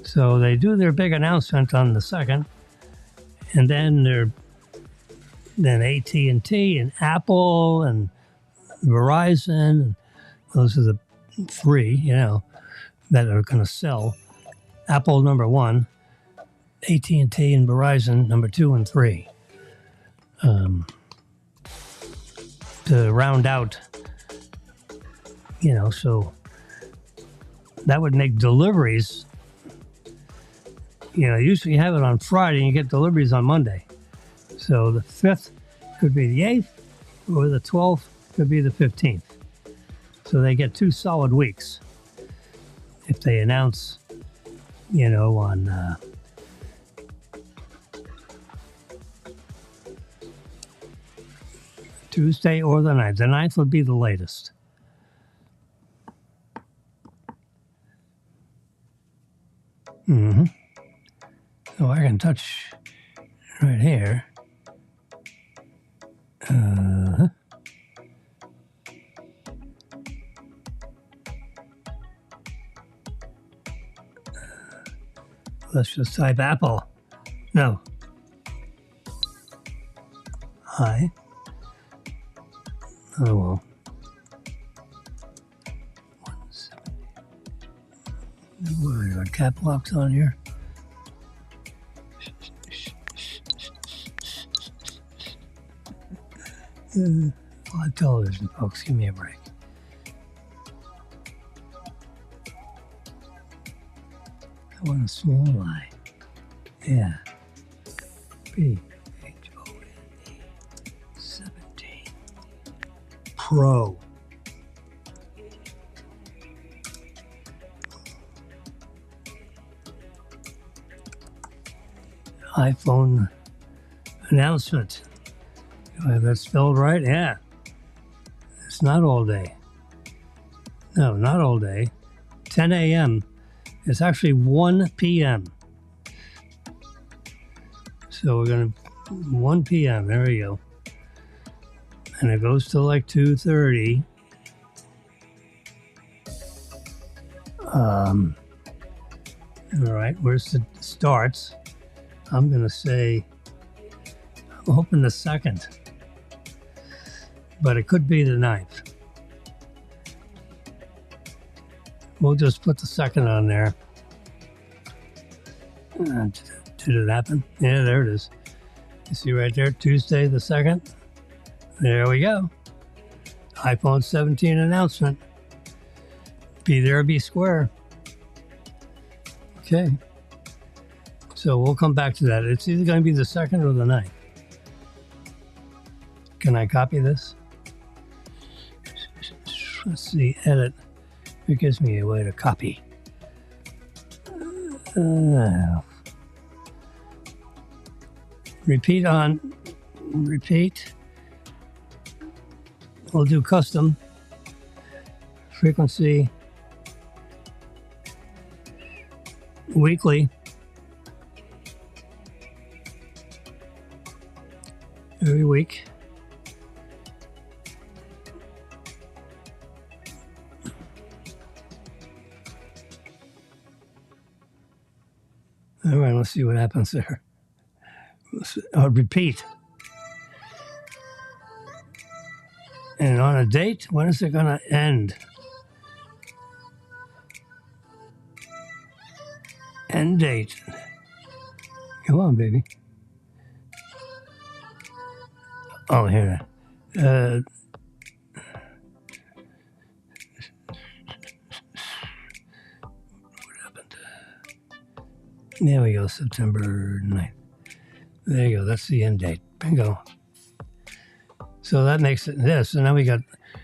So they do their big announcement on the 2nd, and then AT&T and Apple and Verizon, and those are the 3, that are going to sell. Apple number 1, AT&T and Verizon number 2 and 3. To round out. So that would make deliveries, usually you have it on Friday and you get deliveries on Monday. So the 5th could be the 8th, or the 12th could be the 15th. So they get 2 solid weeks if they announce, on Tuesday or the 9th. The 9th would be the latest. So I can touch right here. Let's just type Apple. No. Hi. Oh well. What, are cap locks on here? Live television, folks. Give me a break. I want a small lie. Yeah. P-H-O-N-E 17 Pro. iPhone announcement. Do I have that spelled right? Yeah. It's not all day. No, not all day. 10 a.m. It's actually 1 p.m. So we're going to 1 p.m. There we go. And it goes to like 2:30. All right, where's the starts? I'm going to say, I'm hoping the 2nd. But it could be the 9th. We'll just put the 2nd on there. Did it happen? Yeah, there it is. You see right there, Tuesday the 2nd. There we go. iPhone 17 announcement. Be there, be square. Okay. So we'll come back to that. It's either going to be the 2nd or the 9th. Can I copy this? Let's see, edit. It gives me a way to copy. Repeat. We'll do custom. Frequency. Weekly. Every week. All right, let's see what happens there. Repeat. And on a date, when is it going to end? End date. Come on, baby. Oh, here. What happened? There we go, September 9th. There you go, that's the end date. Bingo. So that makes it this. And then we got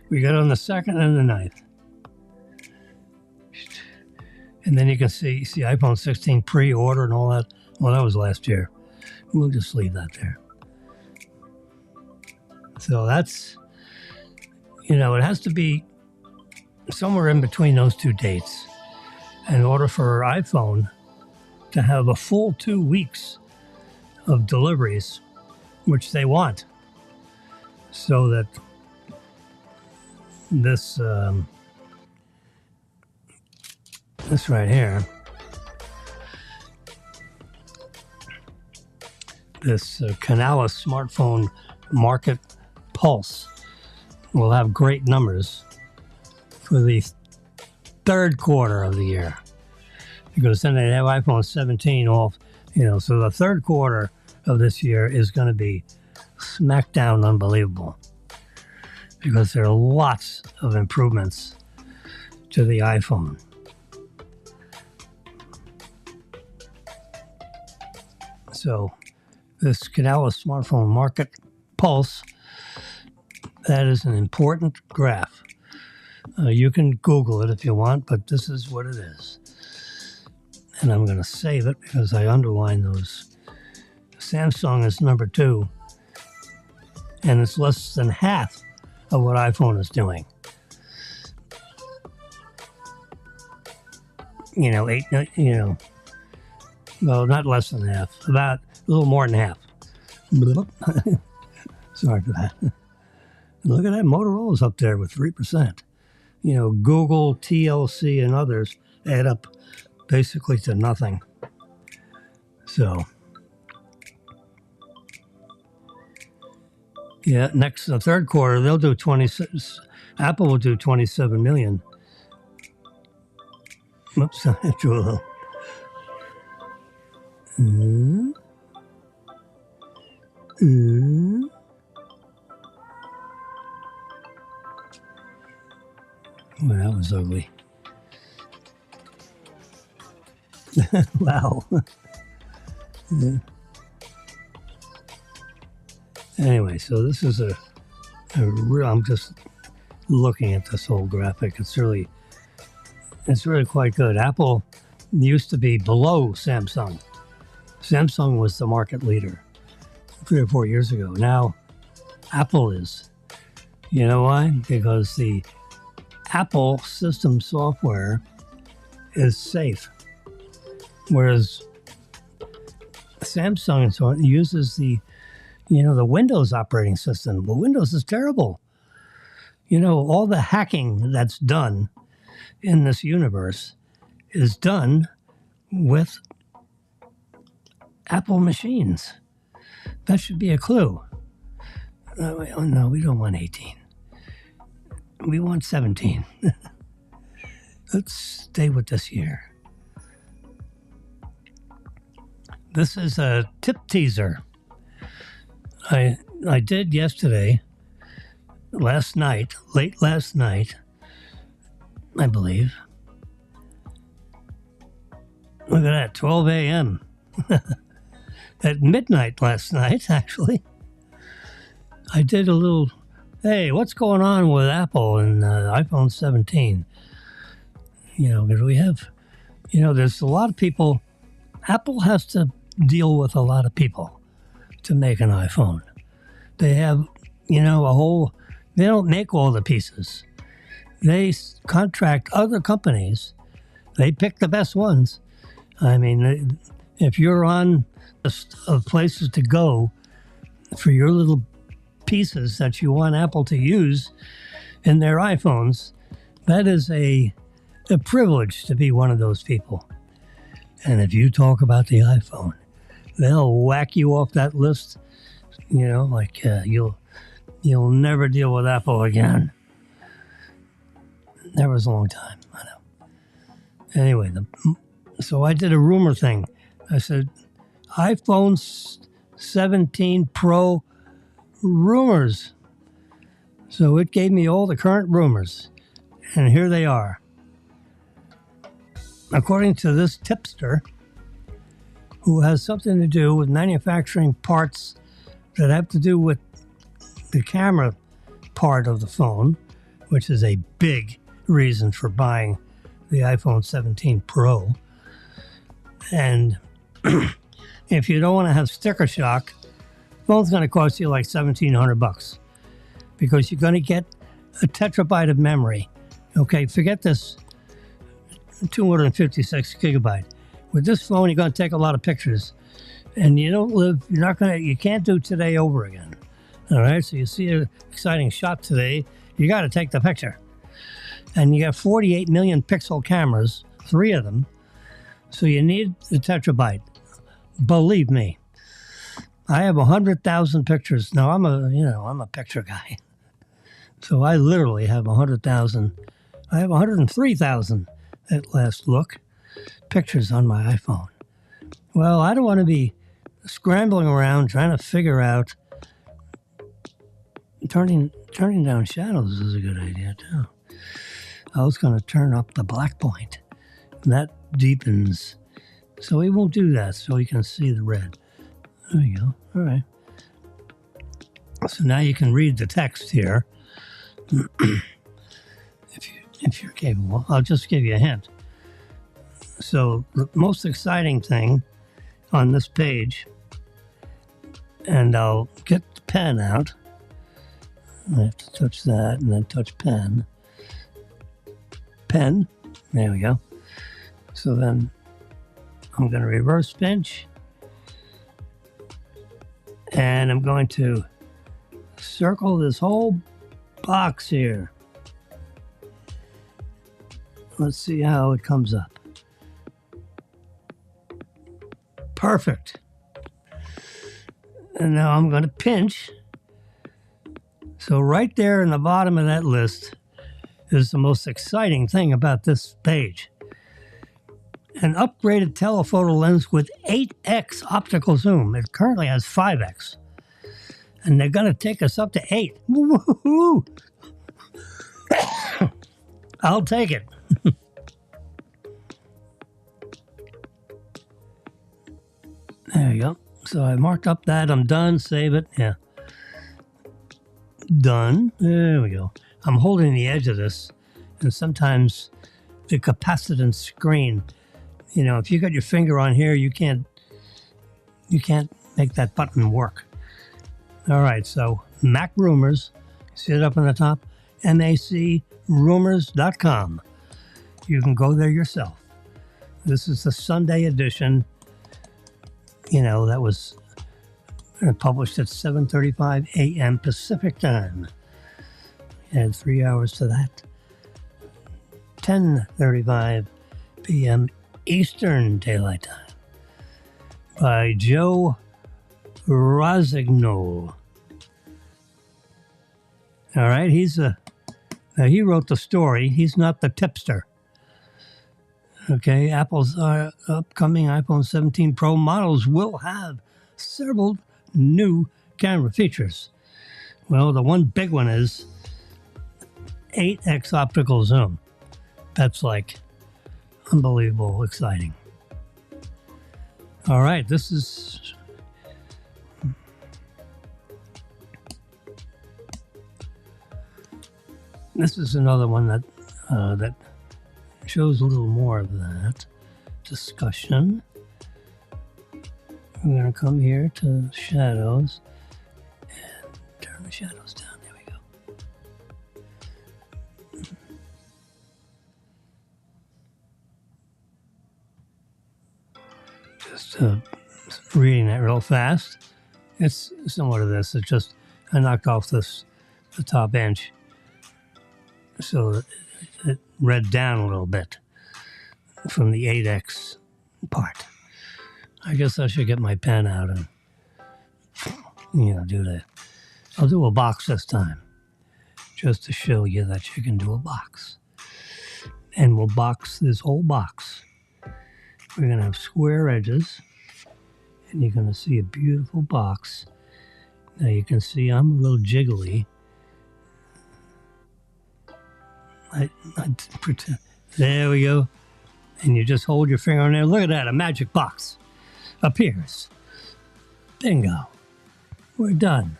on the 2nd and the 9th. And then you can see iPhone 16 pre-order and all that. Well, that was last year. We'll just leave that there. So that's, it has to be somewhere in between those two dates in order for iPhone to have a full 2 weeks of deliveries, which they want, so that this right here, this Canalys smartphone market pulse will have great numbers for the 3rd quarter of the year, because then they have iPhone 17 off, so the 3rd quarter of this year is going to be smackdown unbelievable, because there are lots of improvements to the iPhone. So this Canalys smartphone market pulse, that is an important graph. You can Google it if you want, but this is what it is. And I'm going to save it because I underlined those. Samsung is number 2, and it's less than half of what iPhone is doing. Well, not less than half, about a little more than half. Sorry for that. Look at that, Motorola's up there with 3%. Google, TLC, and others add up basically to nothing. So, yeah, the 3rd quarter, they'll do 26. Apple will do 27 million. Oops, I drew a little. Well, that was ugly. Wow. Anyway, so this is a real, I'm just looking at this whole graphic. It's really quite good. Apple used to be below Samsung. Samsung was the market leader 3 or 4 years ago. Now, Apple is. You know why? Because the Apple system software is safe, whereas Samsung and so on uses the Windows operating system. Well, Windows is terrible. All the hacking that's done in this universe is done with Apple machines. That should be a clue. No, we don't want 18. We want 17. Let's stay with this year. This is a tip teaser. I did yesterday, late last night, I believe. Look at that, 12 a.m. At midnight last night, actually. I did a little, hey, what's going on with Apple and iPhone 17? Because we have, there's a lot of people. Apple has to deal with a lot of people to make an iPhone. They have, they don't make all the pieces. They contract other companies. They pick the best ones. I mean, if you're on a list of places to go for your little pieces that you want Apple to use in their iPhones, that is a privilege to be one of those people. And if you talk about the iPhone, they'll whack you off that list. You'll never deal with Apple again. That was a long time, I know. Anyway, so I did a rumor thing. I said, iPhone 17 Pro rumors. So it gave me all the current rumors. And here they are. According to this tipster, who has something to do with manufacturing parts that have to do with the camera part of the phone, which is a big reason for buying the iPhone 17 Pro. And if you don't want to have sticker shock, the phone's going to cost you like $1,700 because you're going to get a terabyte of memory. Okay, forget this 256 gigabyte. With this phone, you're going to take a lot of pictures, and you can't do today over again. All right, so you see an exciting shot today, you got to take the picture. And you got 48 million pixel cameras, 3 of them, so you need a terabyte. Believe me, I have 100,000 pictures. Now I'm a picture guy, so I literally have 100,000. I have 103,000 at last look pictures on my iPhone. Well, I don't want to be scrambling around trying to figure out. Turning down shadows is a good idea too. I was going to turn up the black point. That deepens. So we won't do that so you can see the red. There you go. All right. So now you can read the text here. If you're capable. I'll just give you a hint. So the most exciting thing on this page, and I'll get the pen out. I have to touch that and then touch pen. Pen. There we go. So then I'm going to reverse pinch. And I'm going to circle this whole box here. Let's see how it comes up. Perfect. And now I'm going to pinch. So right there in the bottom of that list is the most exciting thing about this page. an upgraded telephoto lens with 8x optical zoom. It currently has 5x. And they're going to take us up to 8. Woo-hoo! I'll take it. There you go. So I marked up that. I'm done. Save it. Yeah. Done. There we go. I'm holding the edge of this. And sometimes the capacitance screen, if you got your finger on here, you can't make that button work. All right. So Mac Rumors, see it up on the top, macrumors.com. You can go there yourself. This is the Sunday edition. That was published at 7:35 a.m. Pacific time. Add 3 hours to that. 10:35 p.m. Eastern Daylight Time. By Joe Rosignol. All right, now he wrote the story. He's not the tipster. Okay, Apple's upcoming iPhone 17 Pro models will have several new camera features. Well, the one big one is 8x optical zoom. That's like unbelievable exciting. All right, this is another one that shows a little more of that discussion. We're going to come here to shadows and turn the shadows down. There we go. Just reading that real fast. It's similar to this. It's just I knocked off the top inch so it read down a little bit from the 8x part. I guess I should get my pen out and, I'll do a box this time, just to show you that you can do a box. And we'll box this whole box. We're going to have square edges, and you're going to see a beautiful box. Now you can see I'm a little jiggly. I pretend. There we go. And you just hold your finger on there. Look at that, a magic box appears. Bingo. We're done.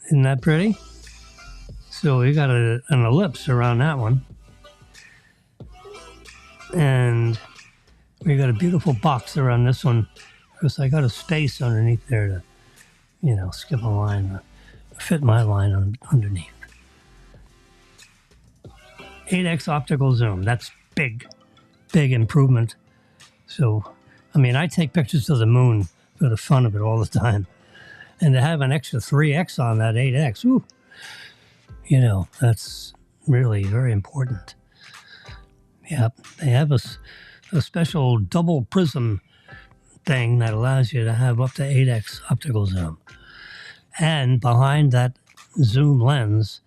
Isn't that pretty? So we got an ellipse around that one. And we got a beautiful box around this one because I got a space underneath there to, skip a line, fit my line underneath. 8x optical zoom. That's big improvement. So, I take pictures of the moon for the fun of it all the time. And to have an extra 3x on that 8x, ooh, that's really very important. Yep, they have a special double prism thing that allows you to have up to 8x optical zoom. And behind that zoom lens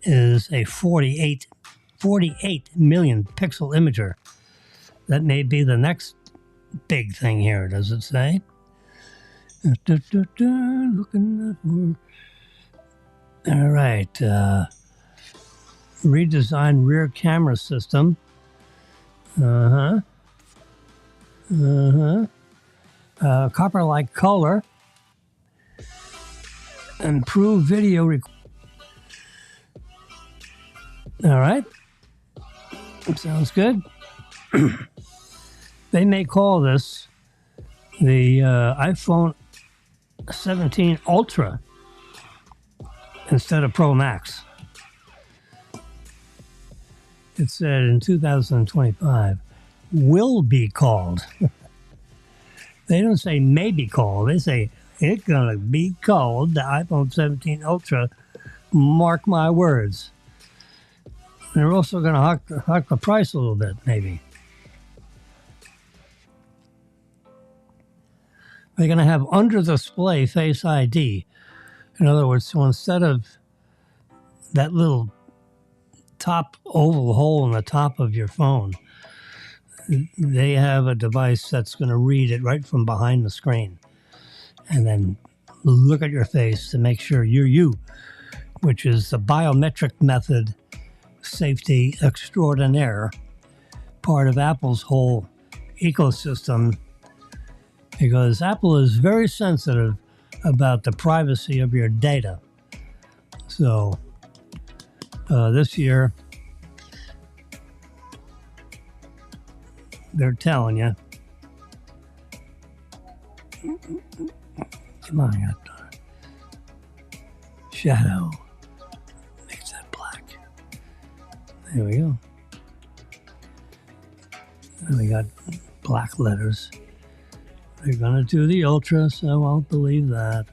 is a 48 million pixel imager. That may be the next big thing here, does it say? Looking for. All right. Redesigned rear camera system. Copper-like color. Improved video All right. Sounds good. They may call this the iPhone 17 Ultra instead of Pro Max. It said in 2025 will be called. They don't say may be called. They say it's going to be called the iPhone 17 Ultra. Mark my words. They're also going to hike the price a little bit, maybe. They're going to have under-display Face ID. In other words, so instead of that little top oval hole in the top of your phone, they have a device that's going to read it right from behind the screen and then look at your face to make sure you're you, which is the biometric method safety extraordinaire, part of Apple's whole ecosystem, because Apple is very sensitive about the privacy of your data. So this year, they're telling you, come on, I got shadow, makes that black. There we go. And we got black letters. They're gonna do the ultra, so I won't believe that.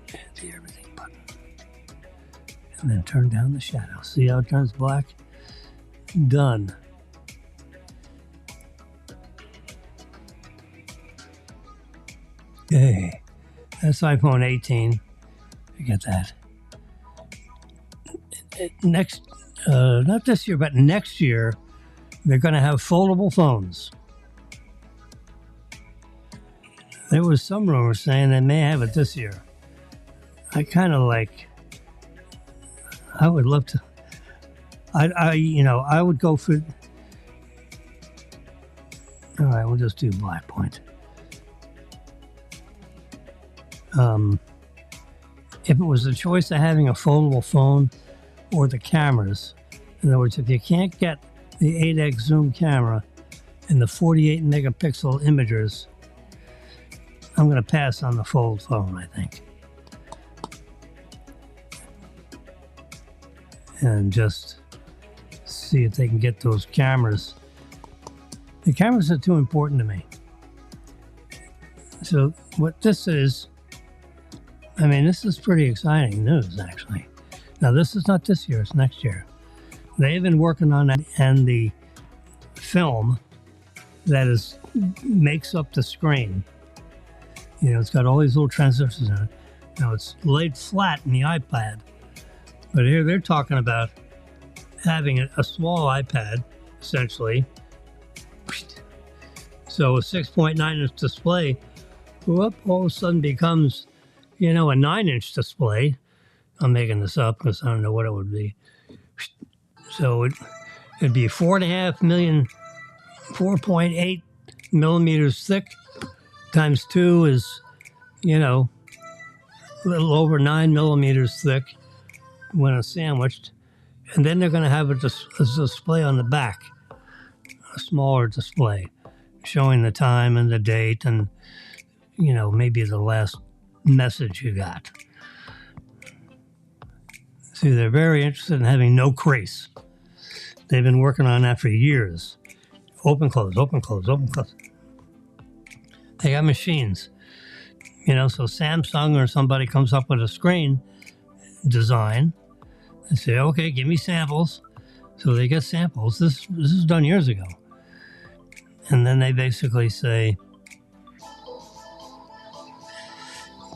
Hit the everything button. And then turn down the shadow. See how it turns black? Done. Okay, that's iPhone 18. You get that. Next, not this year, but next year, they're going to have foldable phones. There was some rumors saying they may have it this year. I kind of like. I would love to. I would go for. All right, we'll just do Black Point. If it was a choice of having a foldable phone or the cameras, in other words, if you can't get the 8x zoom camera and the 48 megapixel imagers, I'm going to pass on the fold phone, I think. And just see if they can get those cameras. The cameras are too important to me. So what this is, I mean, this is pretty exciting news, actually. Now, this is not this year, it's next year. They've been working on that, and the film that makes up the screen. It's got all these little transistors in it. Now, it's laid flat in the iPad. But here they're talking about having a small iPad, essentially. So a 6.9-inch display, all of a sudden becomes, a 9-inch display. I'm making this up because I don't know what it would be. So it'd be 4.8 millimeters thick, times 2 is, a little over 9 millimeters thick when it's sandwiched. And then they're going to have a display on the back, a smaller display, showing the time and the date and, maybe the last message you got. See, they're very interested in having no crease. They've been working on that for years. Open, close, open, close, open, close. They got machines. So Samsung or somebody comes up with a screen design and say, okay, give me samples. So they get samples. This is done years ago. And then they basically say,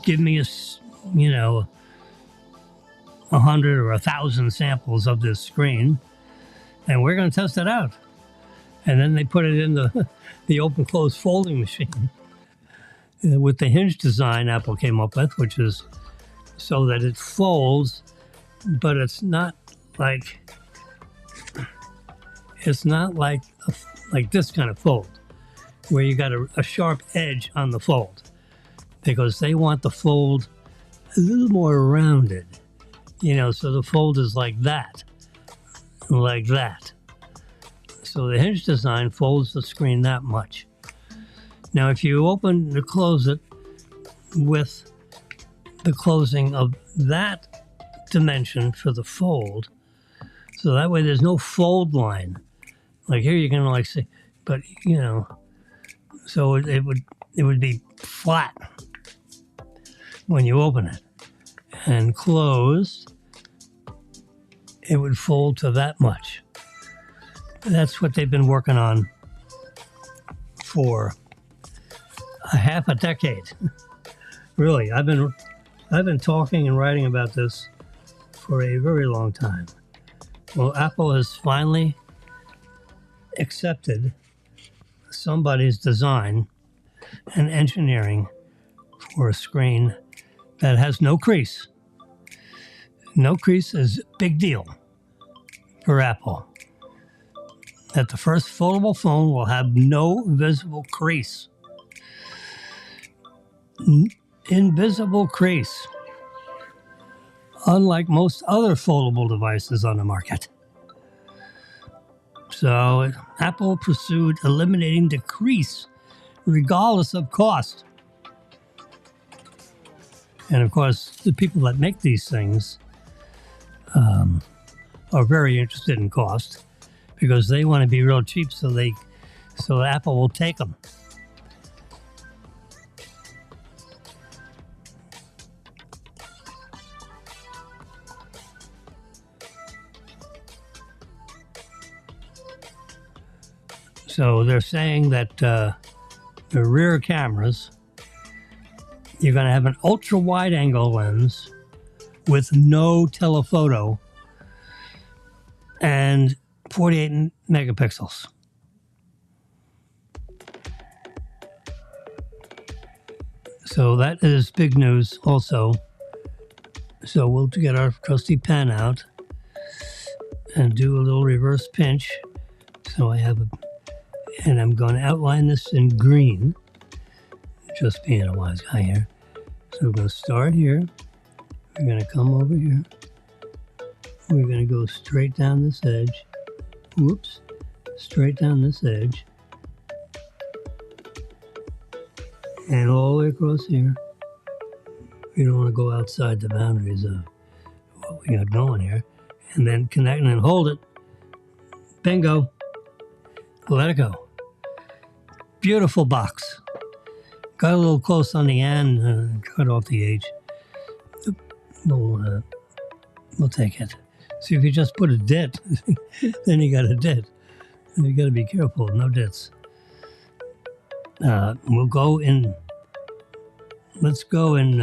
give me 100 or 1,000 samples of this screen, and we're going to test it out. And then they put it in the open-close folding machine with the hinge design Apple came up with, which is so that it folds, but it's not like like this kind of fold, where you got a sharp edge on the fold, because they want the fold a little more rounded, so the fold is like that. So the hinge design folds the screen that much. Now, if you open to close it with the closing of that dimension for the fold, so that way there's no fold line. Like here you can say, but so it would be flat when you open it, and closed, it would fold to that much. That's what they've been working on for a half a decade. Really, I've been talking and writing about this for a very long time. Well, Apple has finally accepted somebody's design and engineering for a screen that has no crease. No crease is a big deal for Apple. That the first foldable phone will have no visible crease. Invisible crease. Unlike most other foldable devices on the market. So Apple pursued eliminating the crease regardless of cost. And of course, the people that make these things are very interested in cost because they want to be real cheap so Apple will take them. So they're saying that the rear cameras, you're going to have an ultra wide angle lens with no telephoto and 48 megapixels. So that is big news also. So we'll get our trusty pen out and do a little reverse pinch. So I have and I'm going to outline this in green, just being a wise guy here. So we're going to start here. We're going to come over here. We're going to go straight down this edge. Whoops. Straight down this edge. And all the way across here. We don't want to go outside the boundaries of what we got going here. And then connect and then hold it. Bingo. Let it go. Beautiful box. Got a little close on the end, cut off the edge. We'll take it. See, if you just put a dit, then you got a dit. You got to be careful, no dits. We'll go in. Let's go in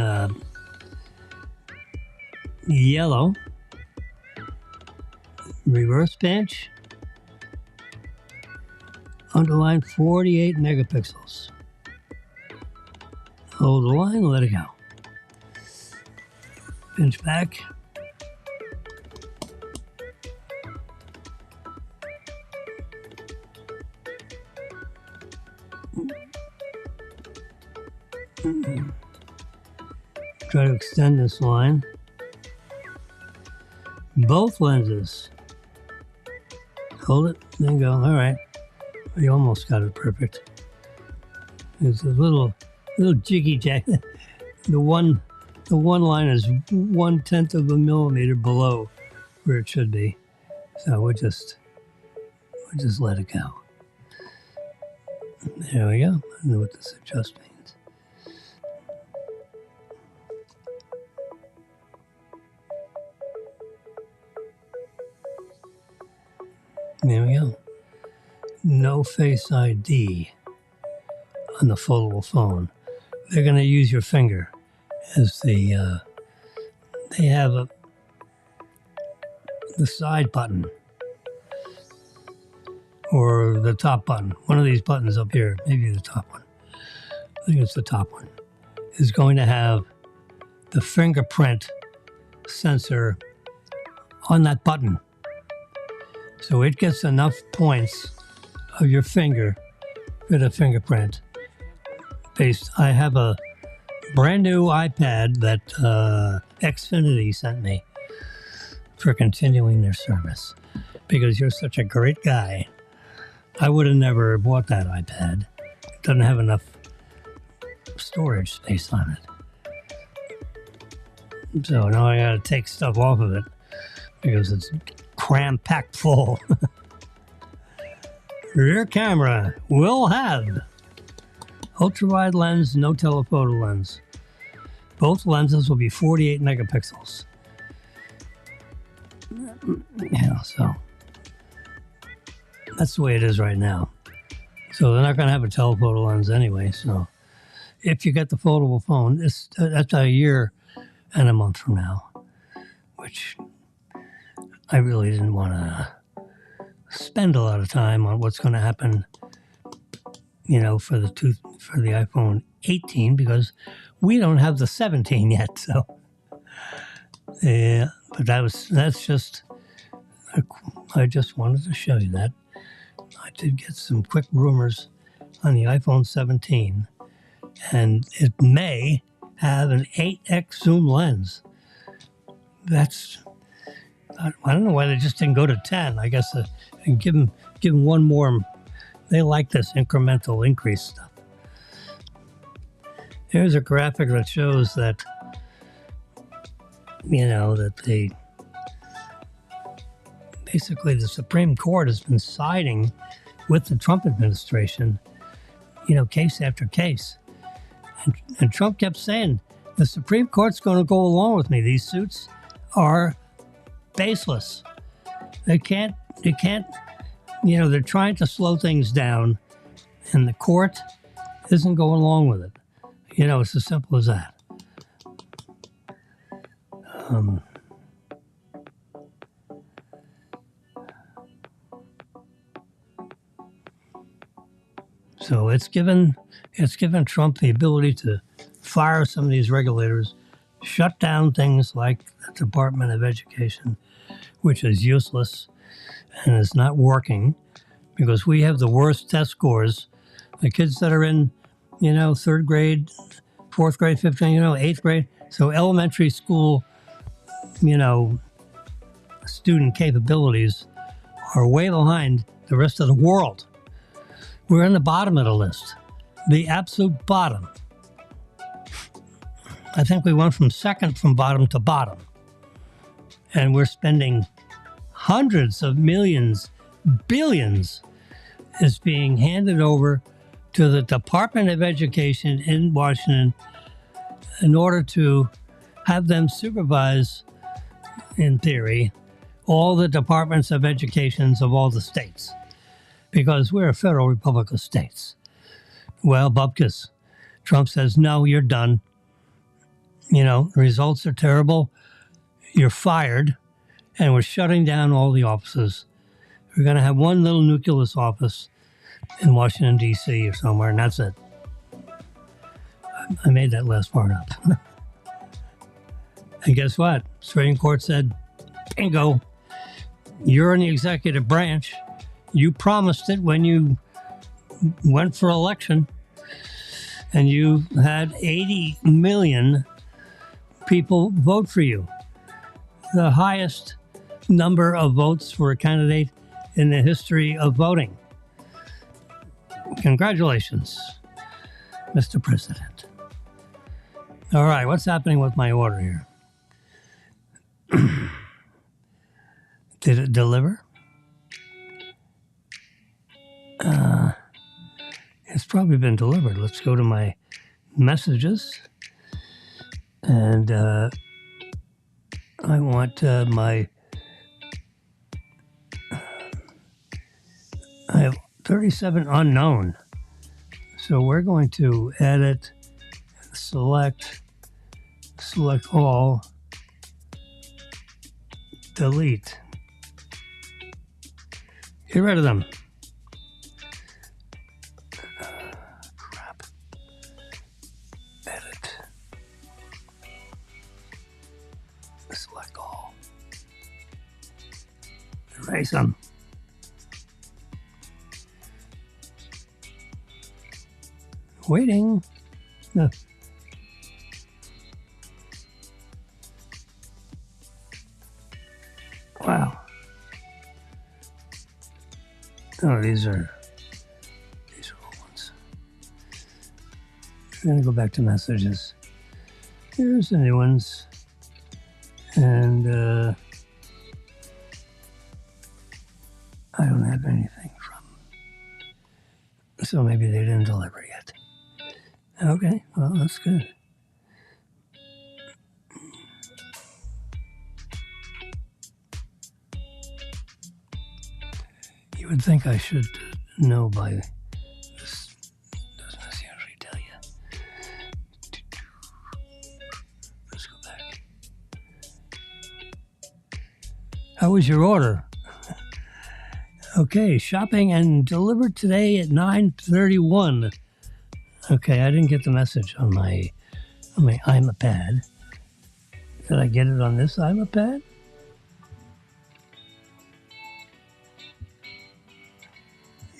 yellow. Reverse pinch. Underline 48 megapixels. Hold the line and let it go. Pinch back. Try to extend this line. Both lenses. Hold it, then go. All right. You almost got it perfect. It's a little jiggy jack. The one line is 1/10 of a millimeter below where it should be. So we'll just let it go. There we go. I know what this adjust means. There we go. No Face ID on the foldable phone. They're going to use your finger as they have the side button or the top button. One of these buttons up here, maybe the top one. I think it's the top one, is going to have the fingerprint sensor on that button. So it gets enough points of your finger for the fingerprint. I have a brand new iPad that Xfinity sent me for continuing their service because you're such a great guy. I would have never bought that iPad. It doesn't have enough storage space on it. So now I gotta take stuff off of it because it's cram-packed full. Rear camera will have ultra-wide lens, no telephoto lens. Both lenses will be 48 megapixels. Yeah, so that's the way it is right now. So they're not going to have a telephoto lens anyway. So if you get the foldable phone, that's a year and a month from now, which I really didn't want to spend a lot of time on what's going to happen, for the iPhone 18 because we don't have the 17 yet. So, yeah, but that's just. I just wanted to show you that. I did get some quick rumors on the iPhone 17, and it may have an 8x zoom lens. I don't know why they just didn't go to 10. I guess and give them one more. They like this incremental increase stuff. Here's a graphic that shows that, that basically the Supreme Court has been siding with the Trump administration, case after case. And Trump kept saying, the Supreme Court's going to go along with me. These suits are baseless. They can't, they're trying to slow things down, and the court isn't going along with it. It's as simple as that. So it's given Trump the ability to fire some of these regulators, shut down things like the Department of Education, which is useless and is not working because we have the worst test scores. The kids that are in, third grade, fourth grade, fifth grade, eighth grade. So elementary school, student capabilities are way behind the rest of the world. We're in the bottom of the list, the absolute bottom. I think we went from second from bottom to bottom. And we're spending hundreds of millions, billions is being handed over to the Department of Education in Washington in order to have them supervise, in theory, all the departments of educations of all the states. Because we're a federal republic of states. Well, bupkis. Trump says, no, you're done. The results are terrible. You're fired. And we're shutting down all the offices. We're going to have one little nucleus office in Washington, D.C. or somewhere, and that's it. I made that last part up. And guess what? Supreme Court said, bingo, you're in the executive branch. You promised it when you went for election, and you had 80 million people vote for you. The highest number of votes for a candidate in the history of voting. Congratulations, Mr. President. All right, what's happening with my order here? Did it deliver? It's probably been delivered. Let's go to my messages. And I want I have 37 unknown. So we're going to edit, select all, delete. Get rid of them. Crap. Edit. Select all. Erase them. Waiting. No. Wow. Oh, these are old ones. I'm going to go back to messages. Here's the new ones. And I don't have anything from. So maybe they didn't deliver yet. Okay, well, that's good. You would think I should know by this. Doesn't this usually tell you? Let's go back. How was your order? Okay, shopping and delivered today at 9:31. Okay, I didn't get the message on my iPad. Did I get it on this iPad?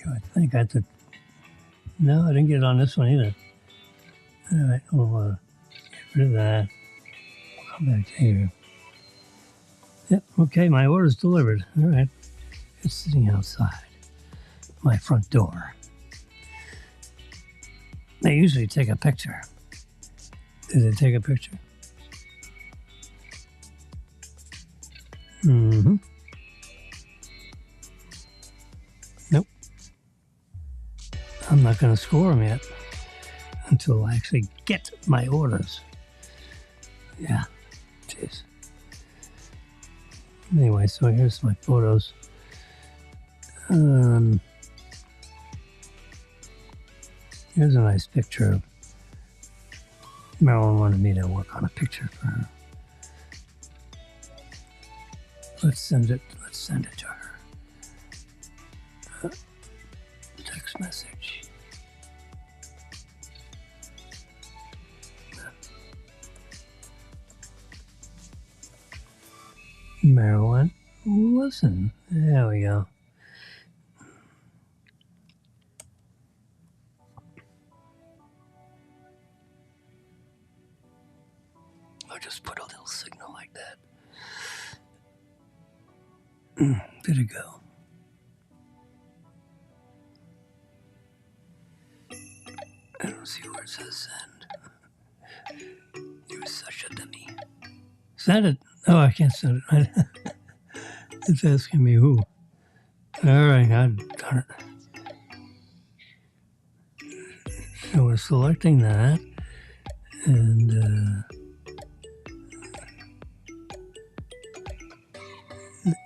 I think I had to. No, I didn't get it on this one either. All right, we'll get rid of that. Come back here. Yep, okay, my order's delivered. All right, it's sitting outside my front door. They usually take a picture. Did they take a picture? Mm-hmm. Nope. I'm not going to score them yet until I actually get my orders. Yeah, jeez. Anyway, so here's my photos. Here's a nice picture. Marilyn wanted me to work on a picture for her. Let's send it to her. Text message. Marilyn, listen. There we go. I'll just put a little signal like that. There it go. I don't see where it says send. You're such a dummy. Send it. Oh, I can't send it. It's asking me who. All right, darn it. So we're selecting that, and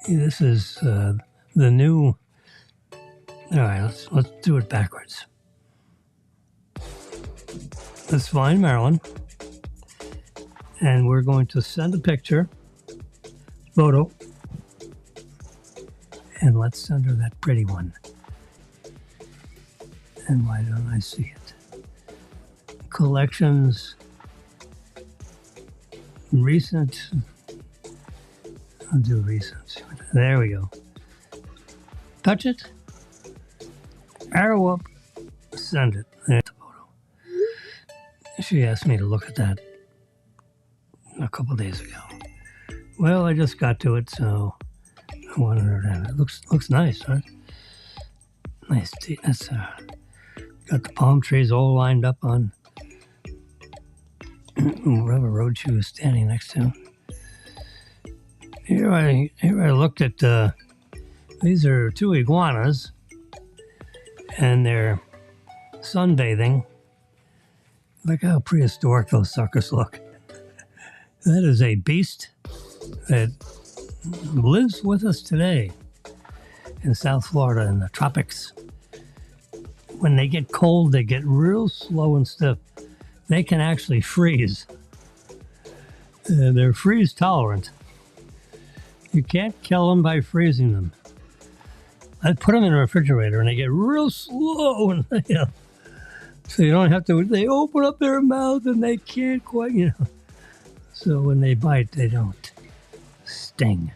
this is the new. All right, let's do it backwards. Let's find Marilyn, and we're going to send a photo, and let's send her that pretty one. And why don't I see it? Collections, recent. I'll do recent. There we go. Touch it. Arrow up. Send it. There's the photo. She asked me to look at that a couple days ago. Well, I just got to it, so I wanted her to have it. Looks nice, huh? Nice. That's got the palm trees all lined up on whatever road she was standing next to. Here I looked at, these are two iguanas, and they're sunbathing. Look how prehistoric those suckers look. That is a beast that lives with us today in South Florida in the tropics. When they get cold, they get real slow and stiff. They can actually freeze. They're freeze tolerant. You can't kill them by freezing them. I put them in a refrigerator and they get real slow, and so you don't have to. They open up their mouth and they can't quite, So when they bite, they don't sting.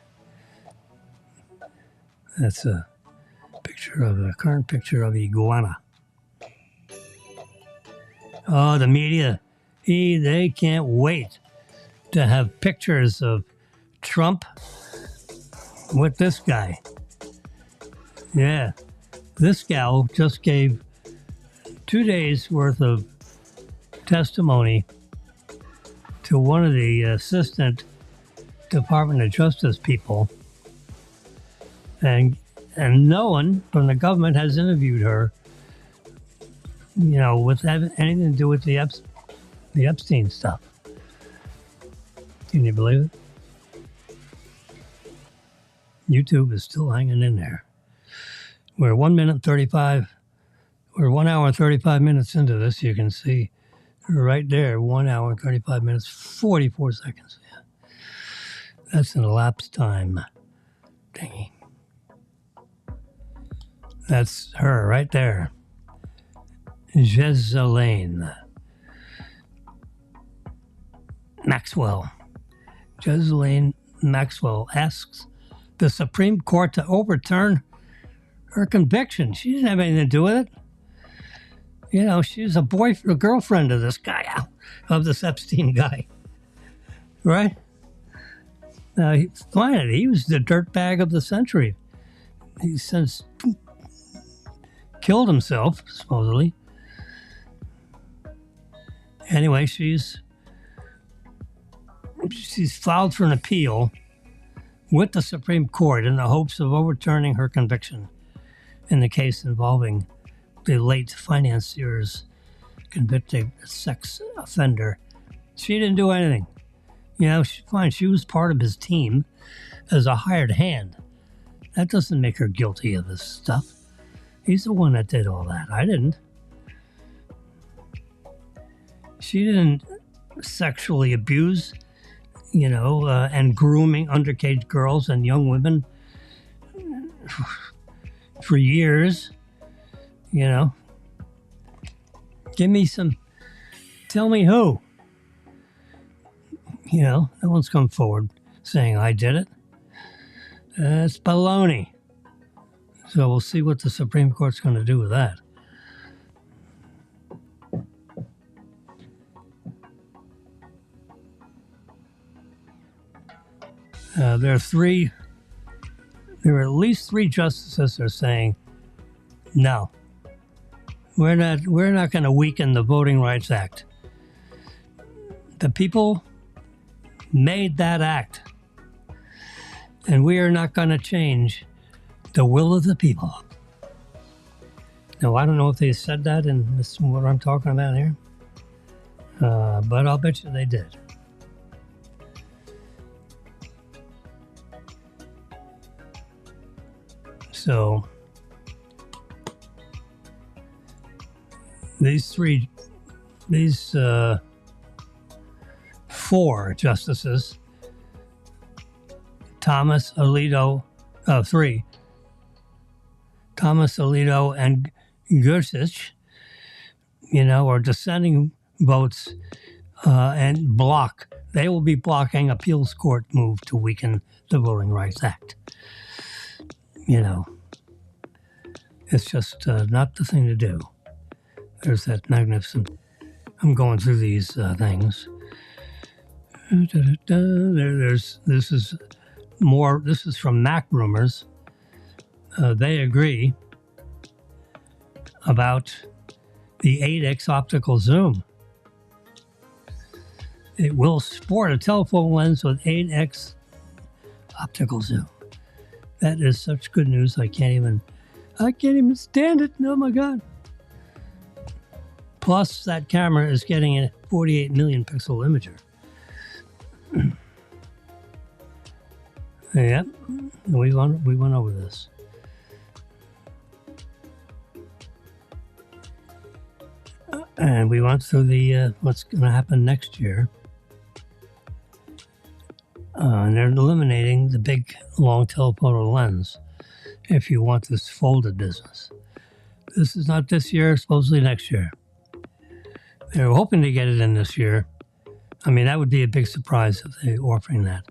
That's a current picture of iguana. Oh, the media, they can't wait to have pictures of Trump with this guy. Yeah, this gal just gave 2 days worth of testimony to one of the assistant Department of Justice people, and no one from the government has interviewed her, with anything to do with the Epstein stuff. Can you believe it? YouTube is still hanging in there. We're 1 hour and 35 minutes into this. You can see right there, 1 hour and 35 minutes, 44 seconds. Yeah. That's an elapsed time thingy. That's her right there. Ghislaine Maxwell. Ghislaine Maxwell asks the Supreme Court to overturn her conviction. She didn't have anything to do with it. You know, she's a girlfriend of this guy, of this Epstein guy, right? Fine, he was the dirtbag of the century. He's since killed himself, supposedly. Anyway, she's filed for an appeal with the Supreme Court in the hopes of overturning her conviction in the case involving the late financier's convicted sex offender. She didn't do anything. You know, she was part of his team as a hired hand. That doesn't make her guilty of this stuff. He's the one that did all that. I didn't. She didn't sexually abuse, and grooming underage girls and young women for years, Tell me who. No one's come forward saying I did it. It's baloney. So we'll see what the Supreme Court's going to do with that. There are at least three justices that are saying, no, we're not going to weaken the Voting Rights Act. The people made that act, and we are not going to change the will of the people. Now, I don't know if they said that in this, what I'm talking about here, but I'll bet you they did. So these four justices, Thomas Alito and Gorsuch, are dissenting votes and block. They will be blocking appeals court move to weaken the Voting Rights Act. It's just not the thing to do. There's that magnificent. I'm going through these things. This is more. This is from Mac Rumors. They agree about the 8X optical zoom. It will sport a telephoto lens with 8X optical zoom. That is such good news. I can't even stand it. Oh my God. Plus, that camera is getting a 48 million pixel imager. Yep, we went over this. And we went through the what's going to happen next year. And they're eliminating the big long telephoto lens if you want this folded business. This is not this year, supposedly next year. They're hoping to get it in this year. I mean, that would be a big surprise if they're offering that.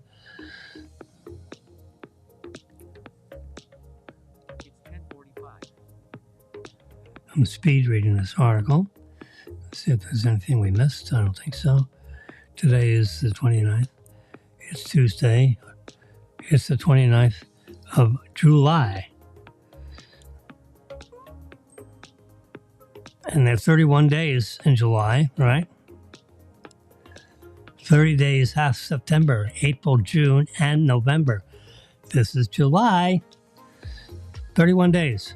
It's 10:45. I'm speed reading this article. Let's see if there's anything we missed. I don't think so. Today is the 29th. It's Tuesday. It's the 29th of July. And there are 31 days in July, right? 30 days, half September, April, June, and November. This is July. 31 days.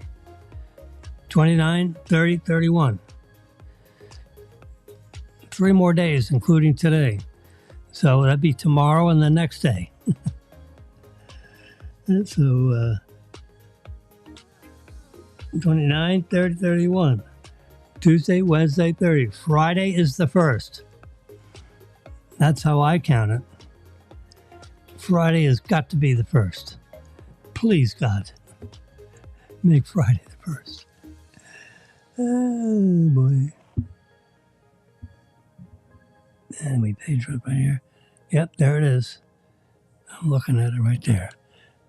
29, 30, 31. 3 more days, including today. So that'd be tomorrow and the next day. So 29, 30, 31. Tuesday, Wednesday, 30. Friday is the 1st. That's how I count it. Friday has got to be the 1st. Please, God, make Friday the first. Oh boy. And we page right here. Yep, there it is. I'm looking at it right there.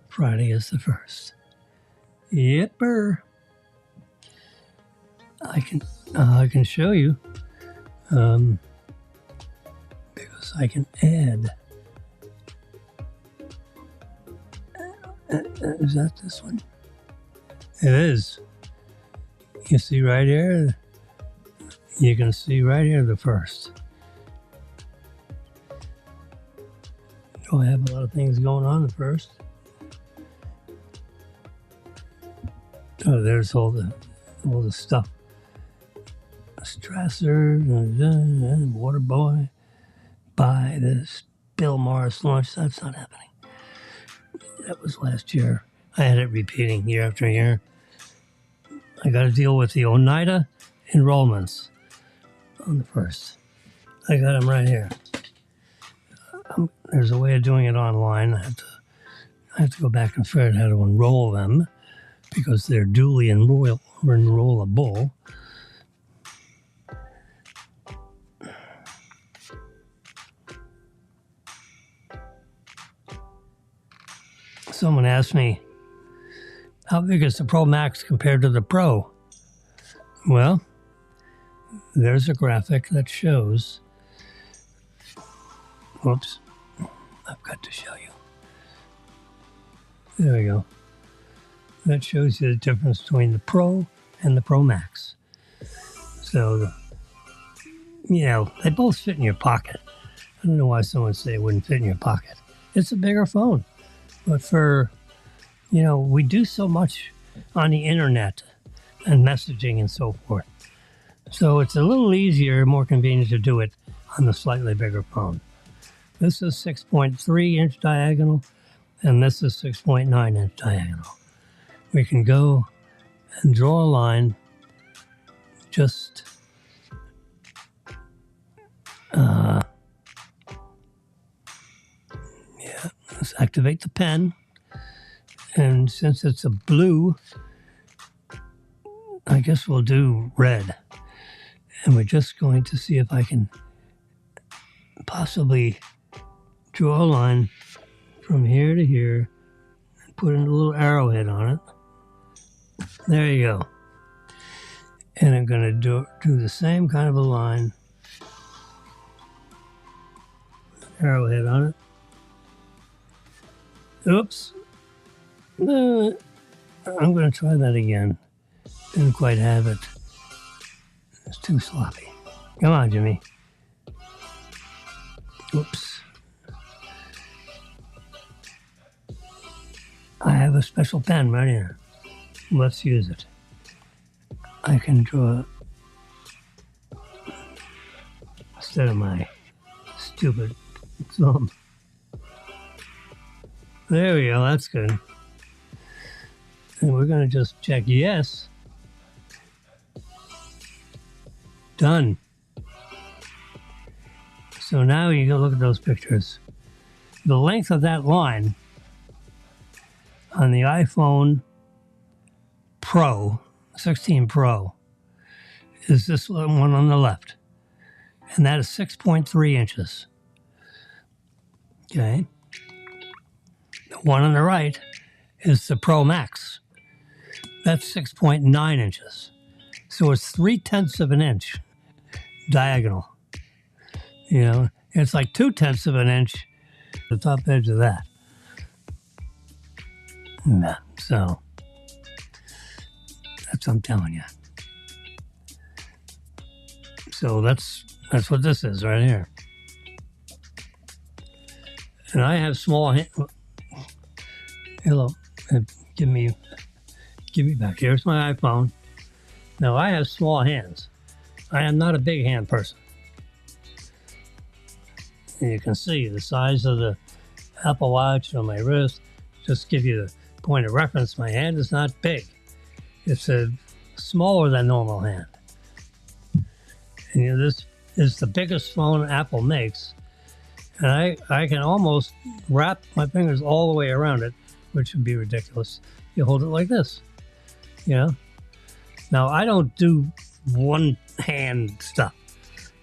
Friday is the 1st. Yepper. I can show you because I can add. Is that this one? It is. You see right here. You can see right here the 1st. Oh, I have a lot of things going on the 1st. Oh, there's all the stuff. Strasser, Waterboy, buy this Bill Morris launch. That's not happening. That was last year. I had it repeating year after year. I got to deal with the Oneida enrollments on the 1st. I got them right here. There's a way of doing it online. I have to go back and figure out how to enroll them because they're duly enrollable. Someone asked me, how big is the Pro Max compared to the Pro? Well, there's a graphic that shows. Whoops, I've got to show you. There we go. That shows you the difference between the Pro and the Pro Max. So, they both fit in your pocket. I don't know why someone would say it wouldn't fit in your pocket. It's a bigger phone. But for, we do so much on the internet and messaging and so forth. So it's a little easier, more convenient to do it on the slightly bigger phone. This is 6.3 inch diagonal, and this is 6.9 inch diagonal. We can go and draw a line just let's activate the pen, and since it's a blue, I guess we'll do red, and we're just going to see if I can possibly draw a line from here to here and put in a little arrowhead on it. There you go. And I'm going to do the same kind of a line, arrowhead on it. Oops. I'm going to try that again. Didn't quite have it. It's too sloppy. Come on, Jimmy. Oops. I have a special pen right here. Let's use it. I can draw instead of my stupid thumb. There we go, that's good. And we're going to just check yes. Done. So now you can look at those pictures. The length of that line on the iPhone Pro, 16 Pro, is this one on the left. And that is 6.3 inches. Okay. The one on the right is the Pro Max. That's 6.9 inches. So it's 3/10 of an inch diagonal. It's like 2/10 of an inch, the top edge of that. Yeah, so that's what I'm telling you. So that's what this is right here. And I have small hands. Hello, give me back. Here's my iPhone. Now I have small hands. I am not a big hand person. And you can see the size of the Apple Watch on my wrist. Just give you the point of reference. My hand is not big. It's a smaller than normal hand. And this is the biggest phone Apple makes. And I can almost wrap my fingers all the way around it, which would be ridiculous. You hold it like this, Now, I don't do one hand stuff.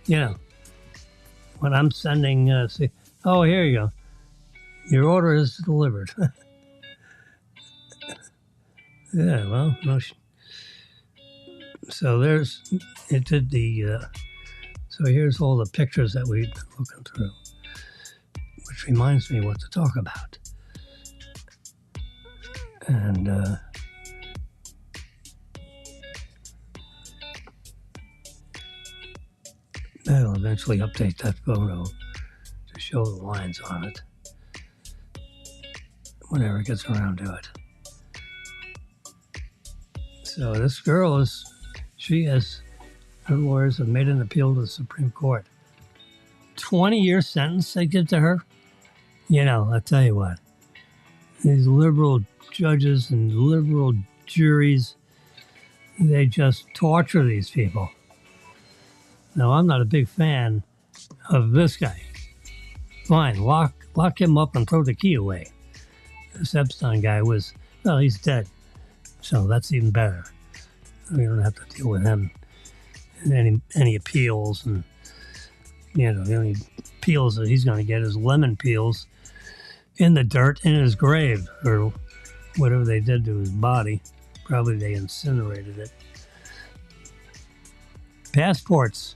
You know, when I'm sending, see, oh, here you go. Your order is delivered. Yeah, well, no. So it did so here's all the pictures that we've been looking through, which reminds me what to talk about. And I'll eventually update that photo to show the lines on it whenever it gets around to it. So this girl her lawyers have made an appeal to the Supreme Court. 20-year sentence they give to her. You know, I'll tell you what, these liberal judges and liberal juries, they just torture these people. Now, I'm not a big fan of this guy. Fine, lock him up and throw the key away. This Epstein guy he's dead. So that's even better. We don't have to deal with him and any appeals. And, you know, the only appeals that he's going to get is lemon peels in the dirt in his grave, or whatever they did to his body. Probably they incinerated it. Passports.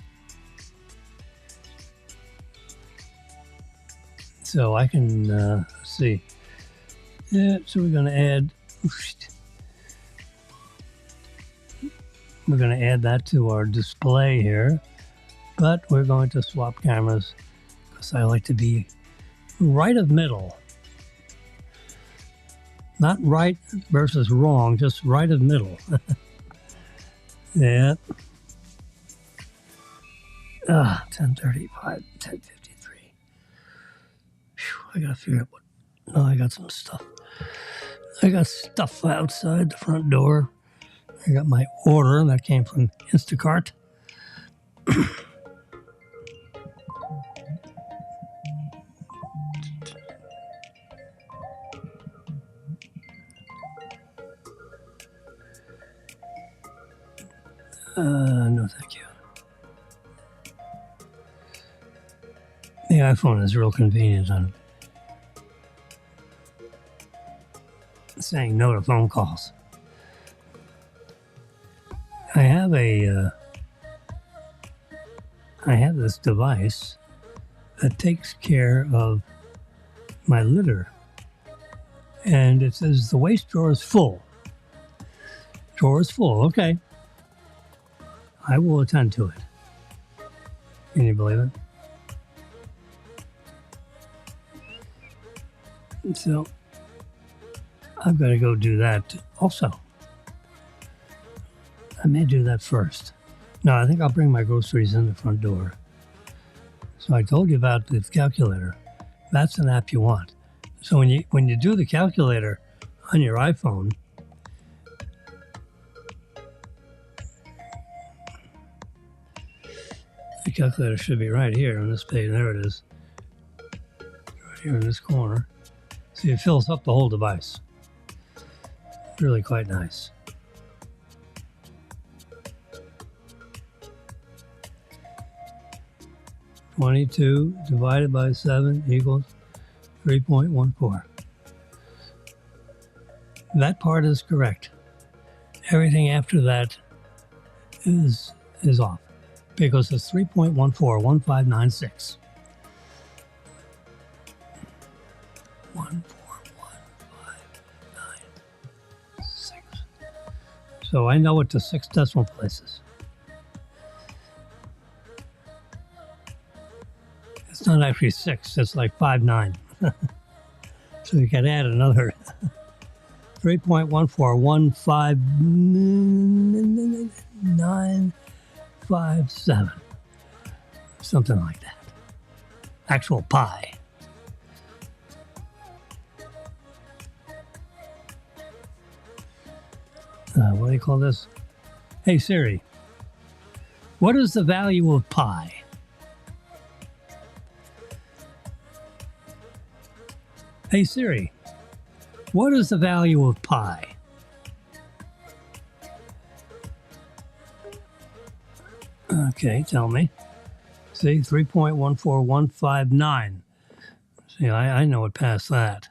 So I can see. Yeah, so we're going to add. We're going to add that to our display here, but we're going to swap cameras because I like to be right of middle. Not right versus wrong, just right of middle. Yeah. 10:35, 10:53. I gotta figure out I got some stuff. I got stuff outside the front door. I got my order that came from Instacart. No, thank you. The iPhone is real convenient on saying no to phone calls. I have this device that takes care of my litter, and it says the waste drawer is full. Drawer is full. Okay, I will attend to it. Can you believe it? So I've got to go do that also. I may do that first. No, I think I'll bring my groceries in the front door. So I told you about the calculator. That's an app you want. So when you do the calculator on your iPhone, the calculator should be right here on this page. There it is. Right here in this corner. See, it fills up the whole device. Really quite nice. $22 divided by 7 equals 3.14. That part is correct. Everything after that is off because it's 3.141596. 14159. So I know it to 6 decimal places. It's not actually 6, it's like 59. So you can add another 3.1415957. Something like that. Actual pi. What do you call this? Hey Siri, what is the value of pi? Hey Siri, what is the value of pi? Okay, tell me. See, 3.14159. See, I know it past that.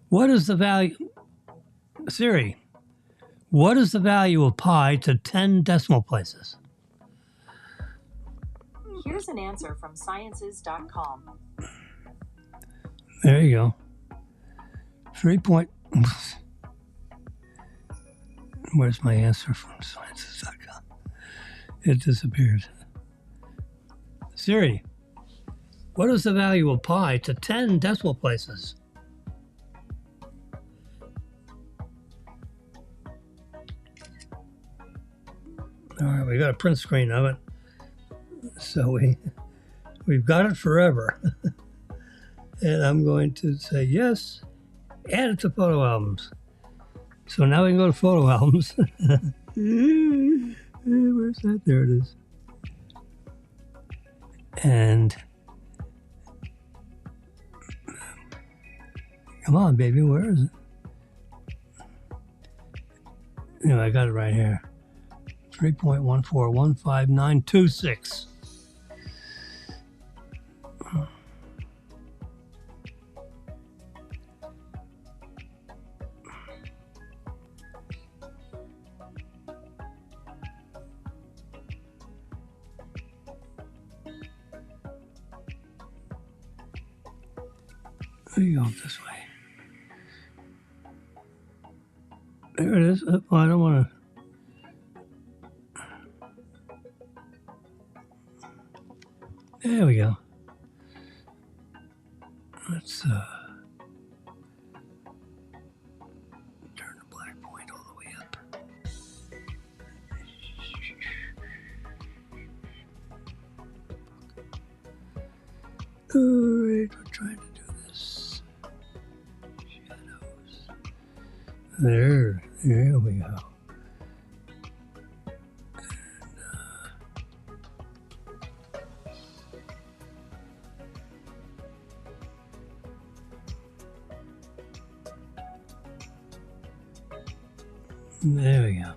What is the value? Siri, what is the value of pi to 10 decimal places? Here's an answer from sciences.com. There you go. 3 point. Where's my answer from sciences.com? It disappeared. Siri, what is the value of pi to 10 decimal places? All right, we got a print screen of it. So we've got it forever. And I'm going to say yes, add it to photo albums. So now we can go to photo albums. Where's that? There it is. And come on, baby, where is it? I got it right here. 3.1415926. There you go, this way. There it is. Oh, I don't want to. There we go. Let's turn the black point all the way up. Alright, we're trying to do this. Shadows. There we go. There we go.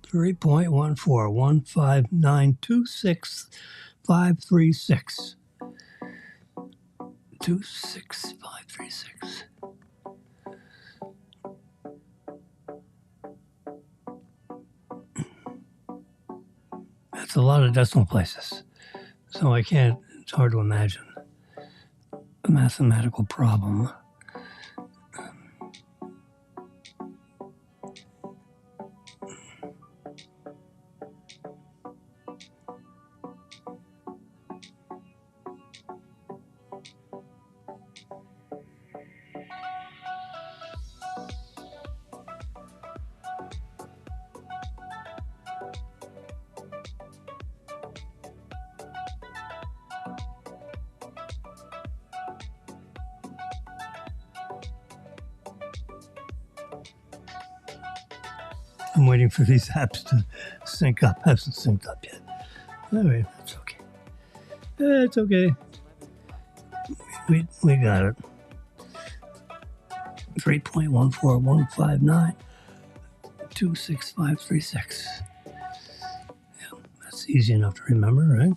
Three point 1415926 26536. That's a lot of decimal places. So I can't, it's hard to imagine a mathematical problem. I'm waiting for these apps to sync up. Hasn't synced up yet. All right, that's okay. It's okay. We got it. 3.1415926 Yeah, that's easy enough to remember, right?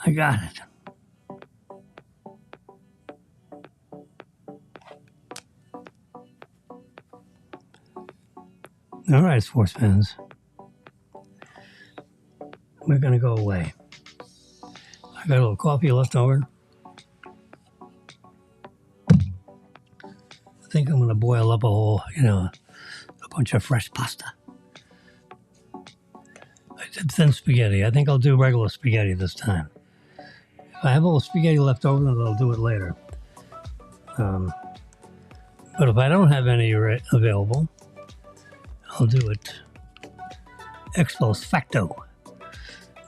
I got it. All right, sports fans. We're going to go away. I got a little coffee left over. I think I'm going to boil up a bunch of fresh pasta. I did thin spaghetti. I think I'll do regular spaghetti this time. If I have a little spaghetti left over, then I'll do it later. But if I don't have any available, I'll do it ex post facto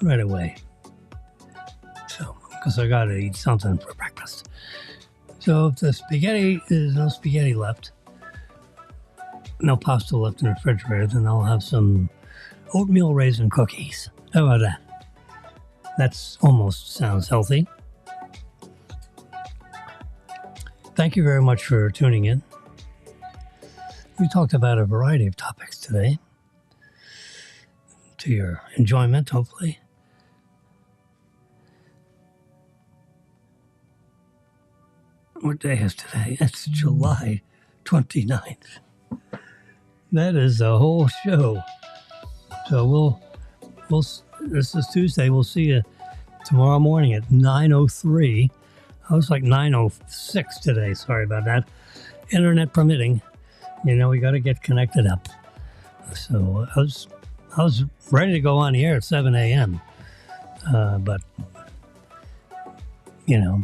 right away. So, because I got to eat something for breakfast. So if the spaghetti, there's no spaghetti left, no pasta left in the refrigerator, then I'll have some oatmeal raisin cookies. How about that? That's almost sounds healthy. Thank you very much for tuning in. We talked about a variety of topics today, to your enjoyment, hopefully. What day is today? It's July 29th. That is a whole show. So this is Tuesday. We'll see you tomorrow morning at 9:03. I was like 9:06 today. Sorry about that. Internet permitting. You know, we got to get connected up. So I was ready to go on the air at 7 a.m. But, you know,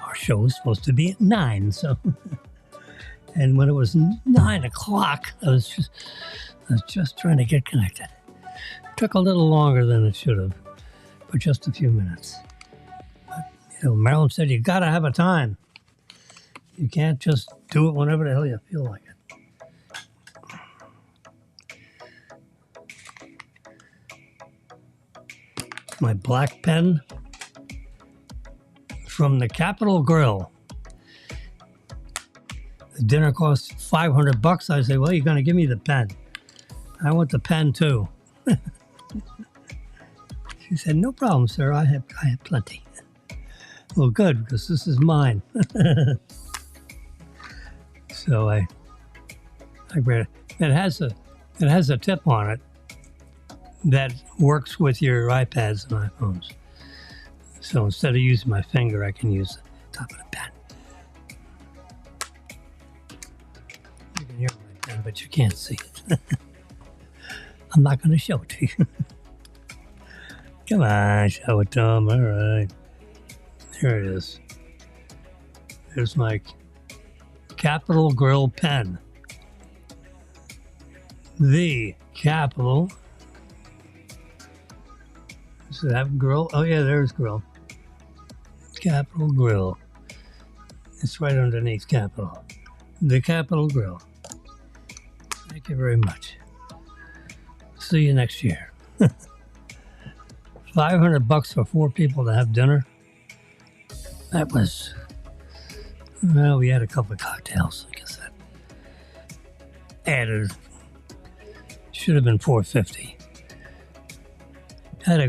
our show was supposed to be at 9. So, and when it was 9 o'clock, I was just trying to get connected. Took a little longer than it should have, but just a few minutes. But, you know, Marilyn said you got to have a time. You can't just do it whenever the hell you feel like it. My black pen from the Capitol Grill. The dinner costs $500. I say, well, you're going to give me the pen. I want the pen too. She said, no problem, sir. I have plenty. Well, good, because this is mine. So I read it. It has a tip on it that works with your iPads and iPhones. So instead of using my finger, I can use the top of the pen. You can hear my pen, but you can't see it. I'm not going to show it to you. Come on, show it to them. All right. There it is. There's my Capitol Grill pen. The Capitol. Does it have grill? Oh, yeah, there's grill. Capitol Grill. It's right underneath Capitol. The Capitol Grill. Thank you very much. See you next year. $500 for 4 people to have dinner. That was, well, we had a couple of cocktails. I guess that added. Should have been $450. Had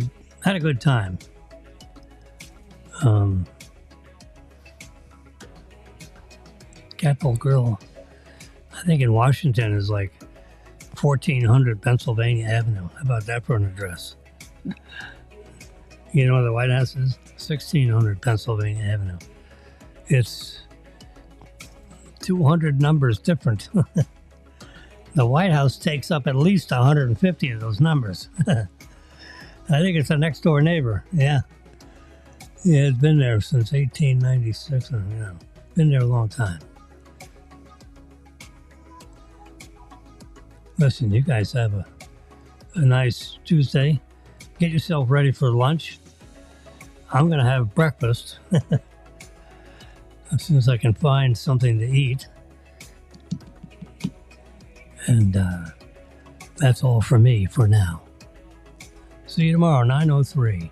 a good time. Capitol Grill, I think in Washington is like 1400 Pennsylvania Avenue. How about that for an address? You know where the White House is? 1600 Pennsylvania Avenue. It's 200 numbers different. The White House takes up at least 150 of those numbers. I think it's a next door neighbor. Yeah. Yeah, it's been there since 1896. And, you know, been there a long time. Listen, you guys have a nice Tuesday. Get yourself ready for lunch. I'm going to have breakfast as soon as I can find something to eat. And that's all for me for now. See you tomorrow, 9:03.